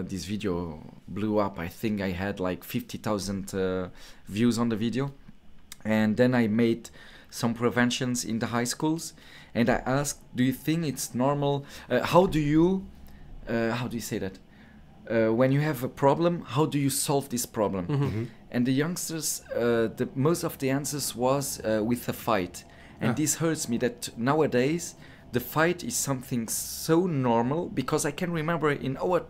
This video blew up. I think I had like 50,000 views on the video. And then I made some preventions in the high schools, and I asked, do you think it's normal? How do you say that? When you have a problem, how do you solve this problem? And the youngsters, most of the answers was with a fight. And this hurts me that nowadays the fight is something so normal, because I can remember in our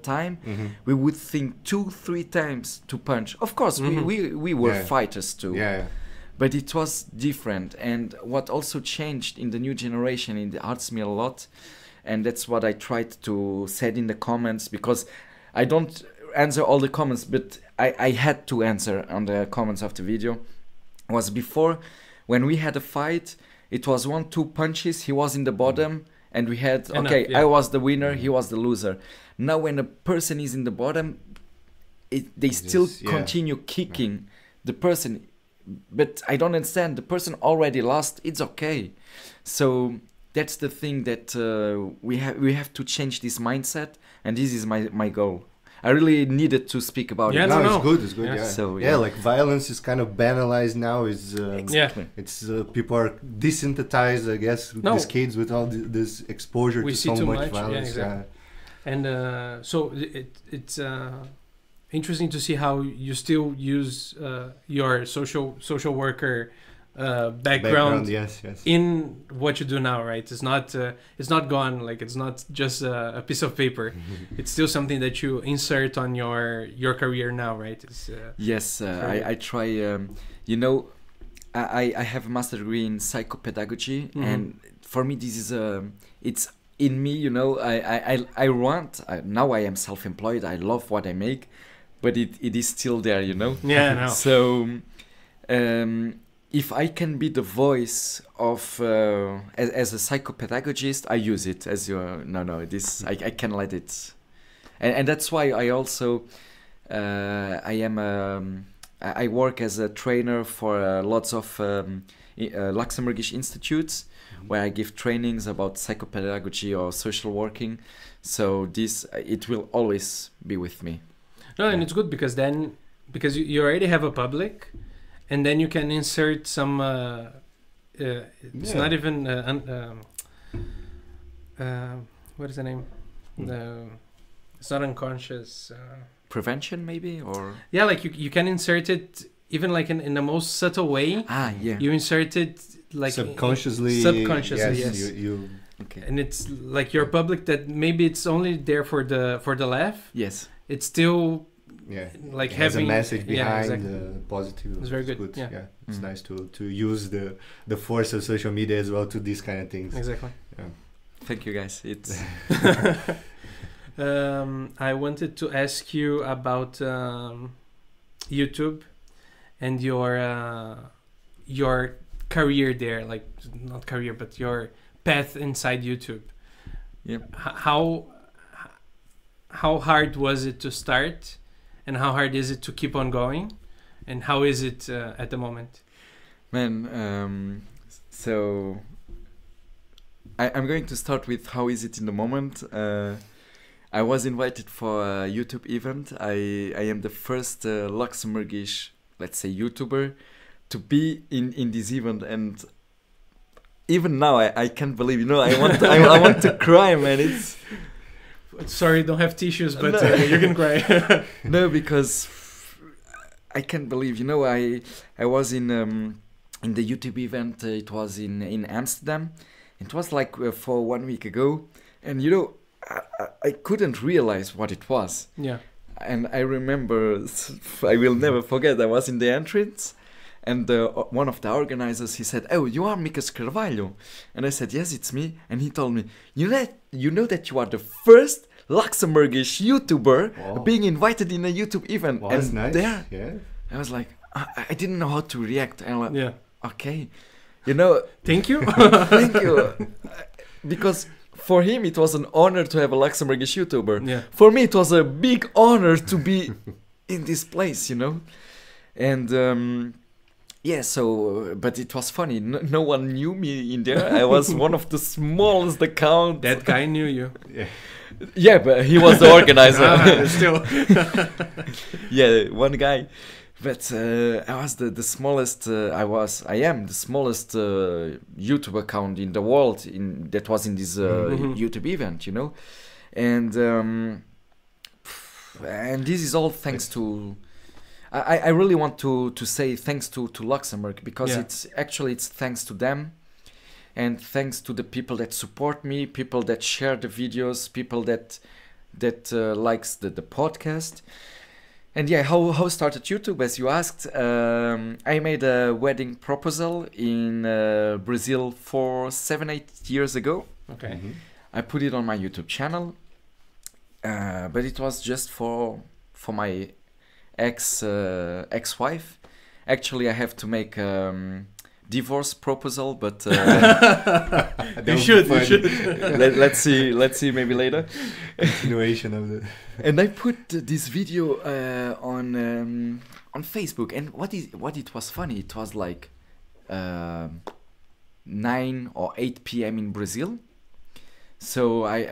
time, we would think 2-3 times to punch. Of course, we were fighters too. Yeah. But it was different. And what also changed in the new generation, it hurts me a lot. And that's what I tried to said in the comments, because I don't answer all the comments, but I had to answer on the comments of the video. Was before, when we had a fight, it was 1-2 punches, he was in the bottom, and we had, I was the winner, he was the loser. Now when a person is in the bottom, they still continue kicking the person. But I don't understand, the person already lost, it's okay. So that's the thing that we have to change this mindset, and this is my goal. I really needed to speak about it. It's good. Yeah. Yeah. So, Like violence is kind of banalized now. It's people are desensitized, I guess, with these kids with all this exposure to so much violence. Yeah, exactly. And so it's interesting to see how you still use your social worker background yes. in what you do now, right? It's not gone. Like, it's not just a piece of paper. It's still something that you insert on your career now, right? Yes, I try. I have a master degree in psychopedagogy, and for me this is it's in me. I want. Now I am self-employed. I love what I make, but it is still there. Yeah, no. So. If I can be the voice of as a psychopedagogist, I use it as your this I can let it, and that's why I also I work as a trainer for lots of Luxembourgish institutes where I give trainings about psychopedagogy or social working. So it will always be with me. No, and it's good because you already have a public. And then you can insert some. It's not even. What is the name? It's not unconscious. Prevention, maybe, or. Yeah, like you can insert it even like in the most subtle way. You insert it like subconsciously. Yes. You okay. And it's like your public that maybe it's only there for the laugh. Yes. It's still. Like having a message behind positive. It's very good. Yeah. It's nice to use the force of social media as well to these kind of things. Exactly. Yeah. Thank you, guys. It's. I wanted to ask you about YouTube and your career there, like not career, but your path inside YouTube. Yep. How hard was it to start? And how hard is it to keep on going? And how is it at the moment? Man, so I'm going to start with how is it in the moment. I was invited for a YouTube event. I am the first Luxembourgish, let's say, YouTuber to be in this event. And even now, I can't believe, I want to cry, man. It's... Sorry, don't have tissues, but you can cry. No, because I can't believe. I was in the YouTube event. It was in Amsterdam. It was like for 1 week ago, and I couldn't realize what it was. Yeah. And I remember, I will never forget. I was in the entrance, and one of the organizers, he said, "Oh, you are Micas Carvalho," and I said, "Yes, it's me." And he told me, "You know that you are the first Luxembourgish YouTuber being invited in a YouTube event." Wow, and that's nice. There, yeah. I was like, I didn't know how to react. And I'm like, yeah. Okay, thank you, thank you, because for him it was an honor to have a Luxembourgish YouTuber. Yeah. For me, it was a big honor to be in this place, and. So, but it was funny. No one knew me in there. I was one of the smallest account. That guy knew you. Yeah, but he was the organizer. Still. Yeah, one guy. But I was the smallest. I am the smallest YouTube account in the world that was in this YouTube event. And this is all thanks to. I really want to say thanks to Luxembourg, because it's thanks to them, and thanks to the people that support me, people that share the videos, people that that likes the podcast. And yeah, how started YouTube, as you asked? I made a wedding proposal in Brazil 7-8 years ago. Okay. I put it on my YouTube channel, but it was just for my ex-wife. Actually, I have to make divorce proposal, but You should. let's see maybe later. Continuation of the. And I put this video on Facebook, and what it was funny, it was like 9 or 8 p.m. in Brazil. So I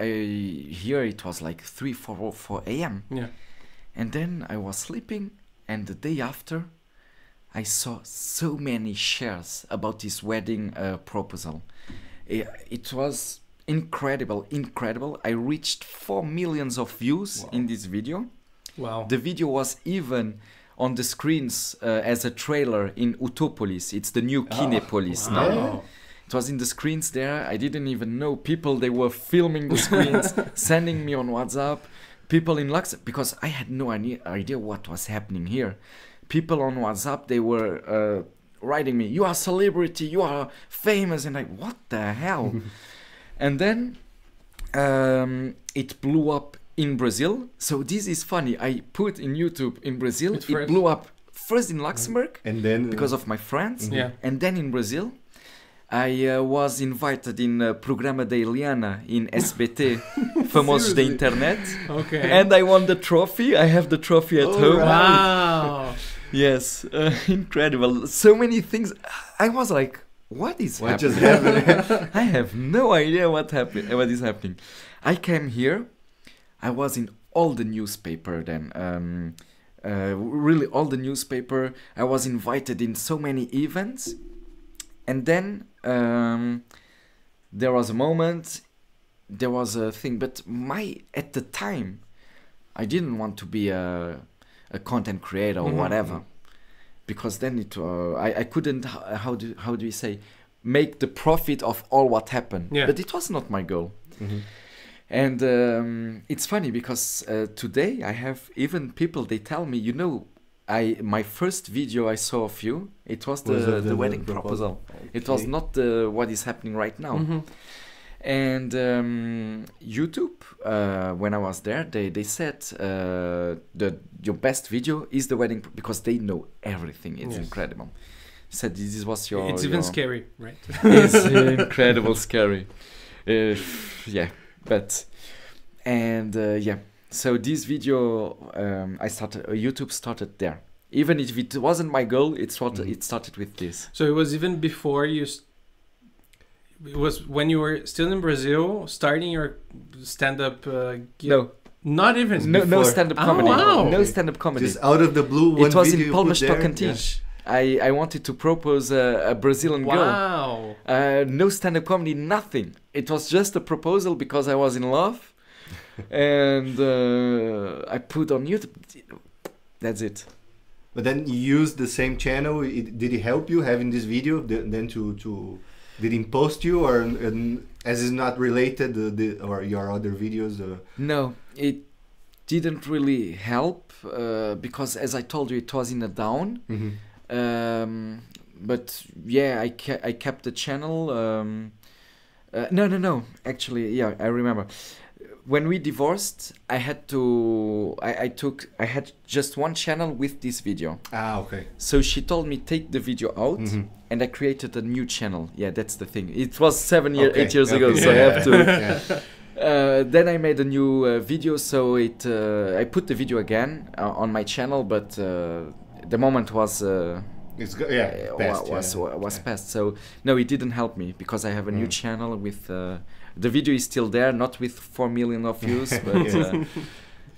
here it was like 4 a.m. Yeah. And then I was sleeping, and the day after, I saw so many shares about this wedding proposal. It was incredible. I reached 4 million views in this video. Wow. The video was even on the screens as a trailer in Utopolis. It's the new Kinepolis now. Wow. It was in the screens there. I didn't even know people. They were filming the screens, sending me on WhatsApp. People in Luxembourg, because I had no idea what was happening here. People on WhatsApp, they were writing me, "You are a celebrity, you are famous," and like, what the hell? And then it blew up in Brazil. So this is funny. I put in YouTube in Brazil. It blew up first in Luxembourg, And then because of my friends, Yeah. and then in Brazil. I was invited in Programa da Eliana in SBT, Famosos da Internet, Okay. and I won the trophy. I have the trophy at home. Wow. Yes, incredible. So many things. I was like, what is what happening? just happened? I have no idea what is happening. I came here. I was in all the newspaper then. Really all the newspaper. I was invited in so many events. And then there was a moment, there was a thing, but at the time, I didn't want to be a content creator or whatever, because then I couldn't, how do you say, make the profit of all what happened. Yeah. But it was not my goal. And it's funny because today I have even people, they tell me, you know, my first video I saw of you, it was the wedding proposal. Okay. It was not what is happening right now. And YouTube, when I was there, they said your best video is the wedding because they know everything. It's incredible. Said this was your. It's even scary, right? It's incredible scary. Yeah, but yeah. So this video, YouTube started there. Even if it wasn't my goal, it started with this. So it was even before you. It was when you were still in Brazil, starting your stand-up. No, not even. no stand-up comedy. Wow. No stand-up comedy. Just out of the blue, one It was video in you put Palmas there. Tocantins. I wanted to propose a Brazilian girl. Wow. No stand-up comedy, nothing. It was just a proposal because I was in love, and I put on YouTube. That's it. But then you used the same channel. Did it help you having this video? Then to did it post you, or as is not related, or your other videos? No, it didn't really help because, as I told you, it was in a down. But yeah, I kept the channel. No. Actually, yeah, I remember. When we divorced, I had just one channel with this video. Ah, okay. So she told me take the video out, and I created a new channel. Yeah, that's the thing. It was 8 years ago, so I have to. Then I made a new video, so I put the video again on my channel, but the moment was. Was past. So no, it didn't help me because I have a new channel with the video is still there, not with 4 million of views, but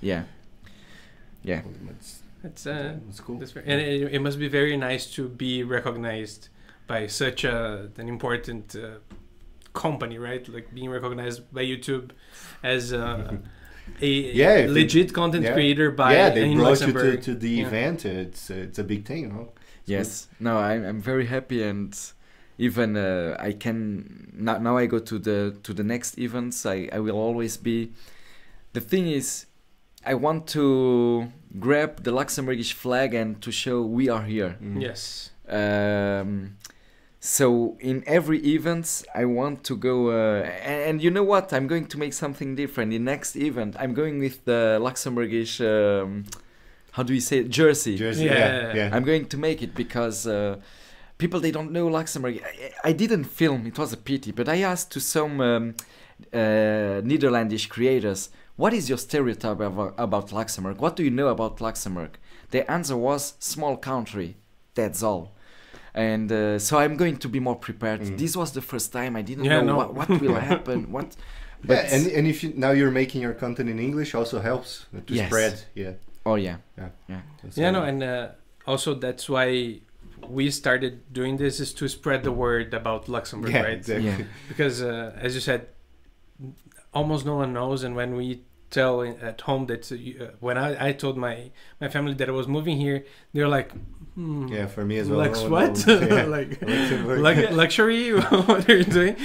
yeah. It's cool. And it must be very nice to be recognized by such an important company, right? Like being recognized by YouTube as a legit content creator by they in brought you Luxembourg. to the event. It's a big thing, you know. Yes. No, I'm very happy, and even I can now I go to the next events. I will always be the thing is, I want to grab the Luxembourgish flag and to show we are here. Yes. So in every event, I want to go. And you know what? I'm going to make something different. In next event, I'm going with the Luxembourgish. How do we say it? Jersey? Yeah. I'm going to make it because people, they don't know Luxembourg. I didn't film. It was a pity. But I asked to some Netherlandish creators, what is your stereotype about Luxembourg? What do you know about Luxembourg? The answer was small country. That's all. And so I'm going to be more prepared. This was the first time I didn't know what will happen. But and if now you're making your content in English, also helps to spread. Yeah. Oh yeah. And also that's why we started doing this, is to spread the word about Luxembourg, right? Exactly. Yeah. Because as you said, almost no one knows, and when we tell at home that when I told my family that I was moving here, they're like, yeah, for me as well. What? Yeah. Like luxury? What are you doing?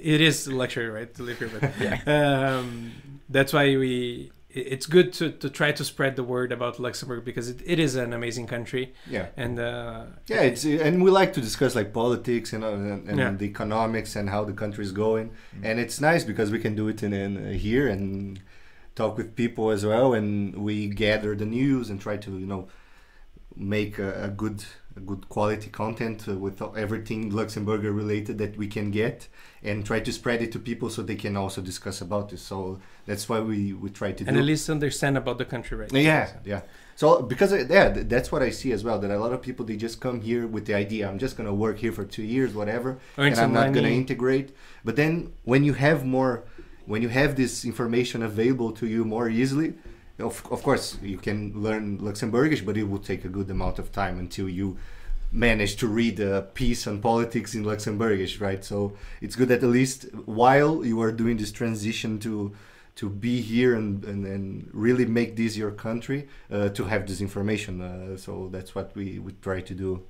It is luxury, right, to live here. But that's why it's good to try to spread the word about Luxembourg, because it is an amazing country. Yeah. And and we like to discuss like politics and the economics and how the country is going, and it's nice because we can do it in here and talk with people as well, and we gather the news and try to make a good quality content with everything Luxembourger related that we can get, and try to spread it to people so they can also discuss about it. So that's why we try to and at least understand about the country, right? Yeah. So because that's what I see as well, that a lot of people, they just come here with the idea, I'm just gonna work here for 2 years, whatever, and I'm not gonna integrate. But then when you have this information available to you more easily, of course you can learn Luxembourgish, but it will take a good amount of time until you manage to read a piece on politics in Luxembourgish, right? So it's good that at least while you are doing this transition to be here and really make this your country, to have this information. So that's what we try to do.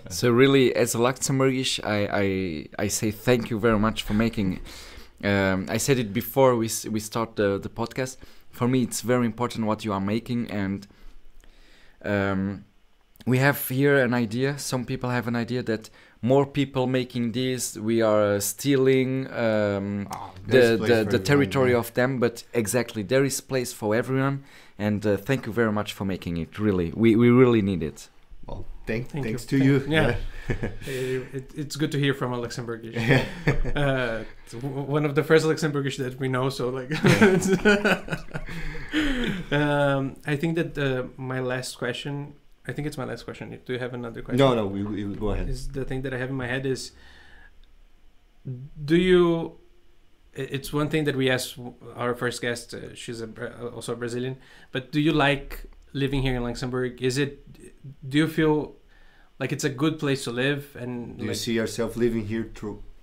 So really, as a Luxembourgish, I say thank you very much for making. I said it before we start the podcast. For me, it's very important what you are making, and we have here an idea. Some people have an idea that more people making this, we are stealing the territory of them. But exactly, there is place for everyone, and thank you very much for making it. Really, we really need it. Well, thanks to you. Yeah. It's good to hear from a Luxembourgish. One of the first Luxembourgish that we know. So like, I think that my last question. I think it's my last question. Do you have another question? No, we go ahead. Is the thing that I have in my head is, do you? It's one thing that we asked our first guest. She's also a Brazilian. But do you like living here in Luxembourg? Do you feel like it's a good place to live? And do you see yourself living here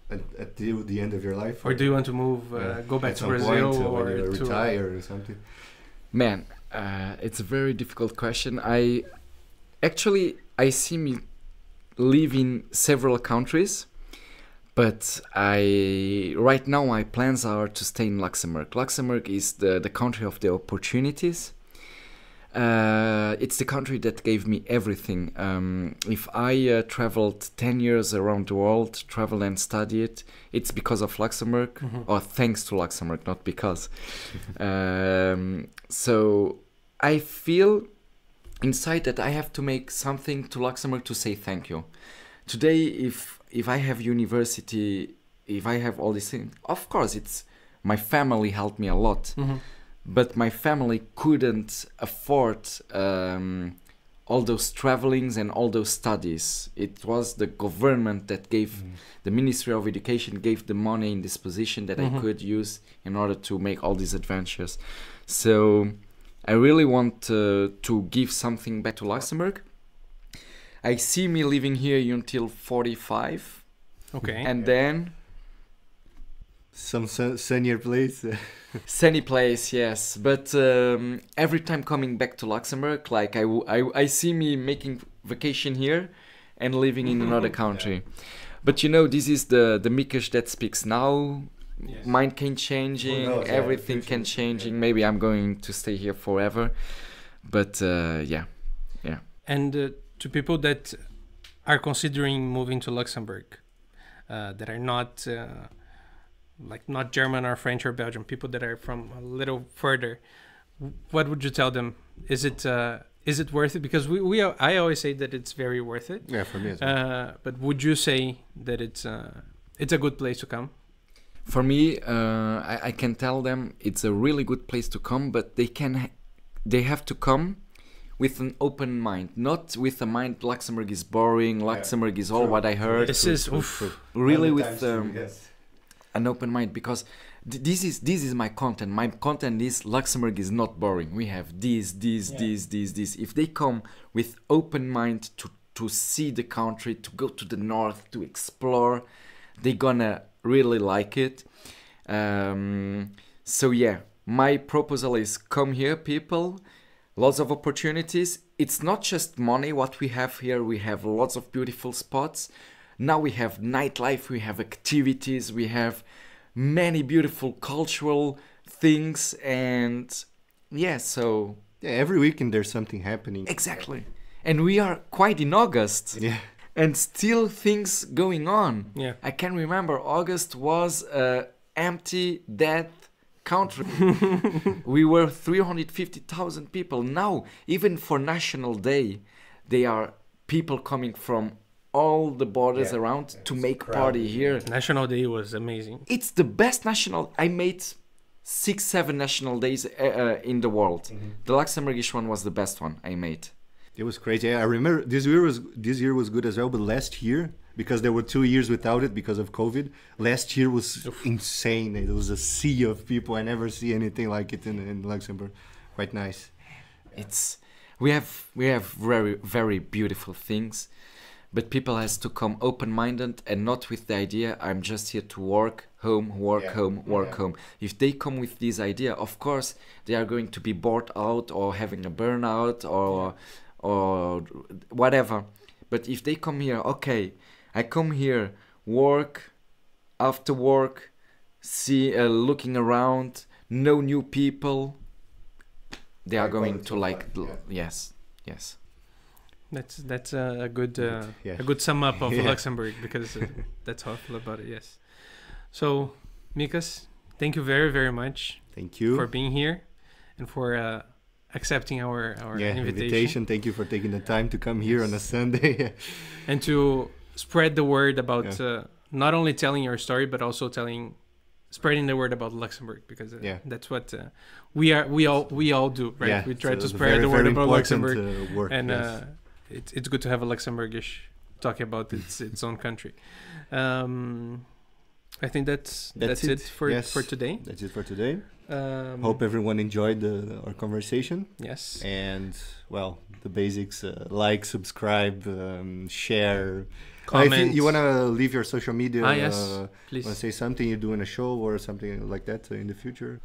at the end of your life? Or do you want to move, go back to Brazil, or retire or something? Man, it's a very difficult question. I see me live in several countries, but right now my plans are to stay in Luxembourg. Luxembourg is the country of the opportunities. It's the country that gave me everything. If I traveled 10 years around the world, traveled and studied, it's because of Luxembourg, or thanks to Luxembourg, not because. So I feel inside that I have to make something to Luxembourg to say thank you. Today, if I have university, if I have all these things, of course, it's my family helped me a lot. But my family couldn't afford all those travelings and all those studies. It was the government that gave, the Ministry of Education gave the money in this position that I could use in order to make all these adventures. So I really want to give something back to Luxembourg. I see me living here until 45. Okay. And then some sunnier place. Sunny place, yes. But every time coming back to Luxembourg, like I see me making vacation here and living in another country. But this is the Micas that speaks now. Yes. mind can changing, Who knows, yeah, everything future, can changing. Maybe I'm going to stay here forever, but yeah. And to people that are considering moving to Luxembourg, that are not not German or French or Belgian, people that are from a little further, what would you tell them? Is it worth it? Because I always say that it's very worth it. Yeah, for me as well. But would you say that it's a good place to come? For me, I can tell them it's a really good place to come, but they have to come with an open mind, not with a mind Luxembourg is boring, Luxembourg is all what I heard. This is oof. Really with an open mind, because this is my content. My content is Luxembourg is not boring. We have this. If they come with open mind to see the country, to go to the north, to explore, they're gonna really like it. So yeah, my proposal is come here, people. Lots of opportunities. It's not just money what we have here. We have lots of beautiful spots. Now we have nightlife, we have activities, we have many beautiful cultural things, and yeah, so... Yeah, every weekend there's something happening. Exactly. And we are quite in August. Yeah. And still things going on. Yeah. I can remember August was a empty, dead country. We were 350,000 people. Now, even for National Day, there are people coming from all the borders around to make party here. National Day was amazing. It's the best national. I made 6-7 national days in the world. The Luxembourgish one was the best one I made. It was crazy. I remember this year was good as well, but last year, because there were 2 years without it because of COVID, last year was insane. It was a sea of people. I never see anything like it in Luxembourg. Quite nice. We have very, very beautiful things, but people has to come open-minded and not with the idea I'm just here to work home. If they come with this idea, of course they are going to be bored out or having a burnout or whatever. But if they come here, okay, I come here, work, after work, see, looking around, know new people, they are going to like, yes. That's a good sum up of Luxembourg, because that's how I feel about it. Yes. So, Micas, thank you very, very much. Thank you for being here and for accepting our invitation. Thank you for taking the time to come here on a Sunday and to spread the word about not only telling your story but also spreading the word about Luxembourg, because that's what we all do, right? Yeah, we try to spread very, the word about important, Luxembourg, work, and it's good to have a Luxembourgish talking about its own country. I think that's it for today. That's it for today. Hope everyone enjoyed our conversation. Yes. And well, the basics: like, subscribe, share. Comment. If you want to leave your social media, yes, please. Want to say something you're doing a show or something like that in the future?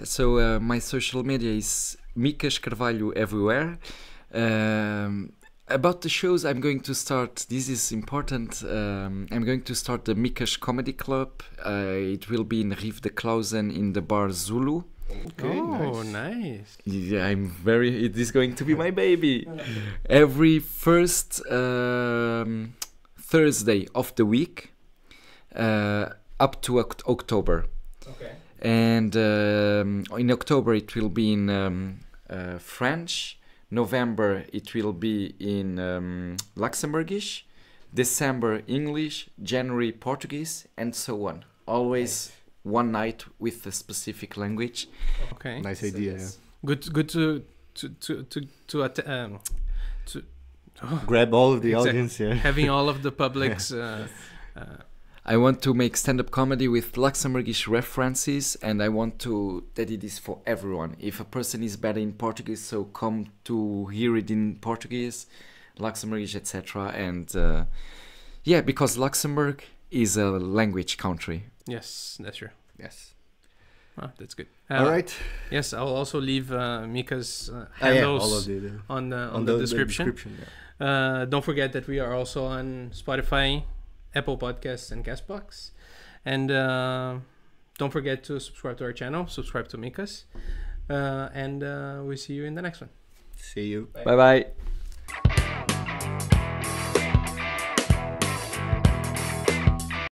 So my social media is Micas Carvalho everywhere. About the shows, I'm going to start. This is important. I'm going to start the Micas Comedy Club. It will be in Rive de Clausen in the bar Zulu. Okay, nice. Yeah, it is going to be my baby. Every first Thursday of the week up to October. Okay. And in October it will be in French. November it will be in Luxembourgish. December English. January Portuguese, and so on. Always one night with a specific language. Okay. Nice idea. Yes. Good to grab all of the exactly. audience. Yeah. Having all of the publics. I want to make stand-up comedy with Luxembourgish references, and I want that it is for everyone. If a person is better in Portuguese, so come to hear it in Portuguese, Luxembourgish, etc. And because Luxembourg is a language country. Yes, that's true. Yes. Oh, that's good. All right. Yes, I'll also leave Micas' handles all of on the description. Don't forget that we are also on Spotify, Apple Podcasts, and Castbox. And don't forget to subscribe to our channel, subscribe to Micas, and we'll see you in the next one. See you. Bye bye.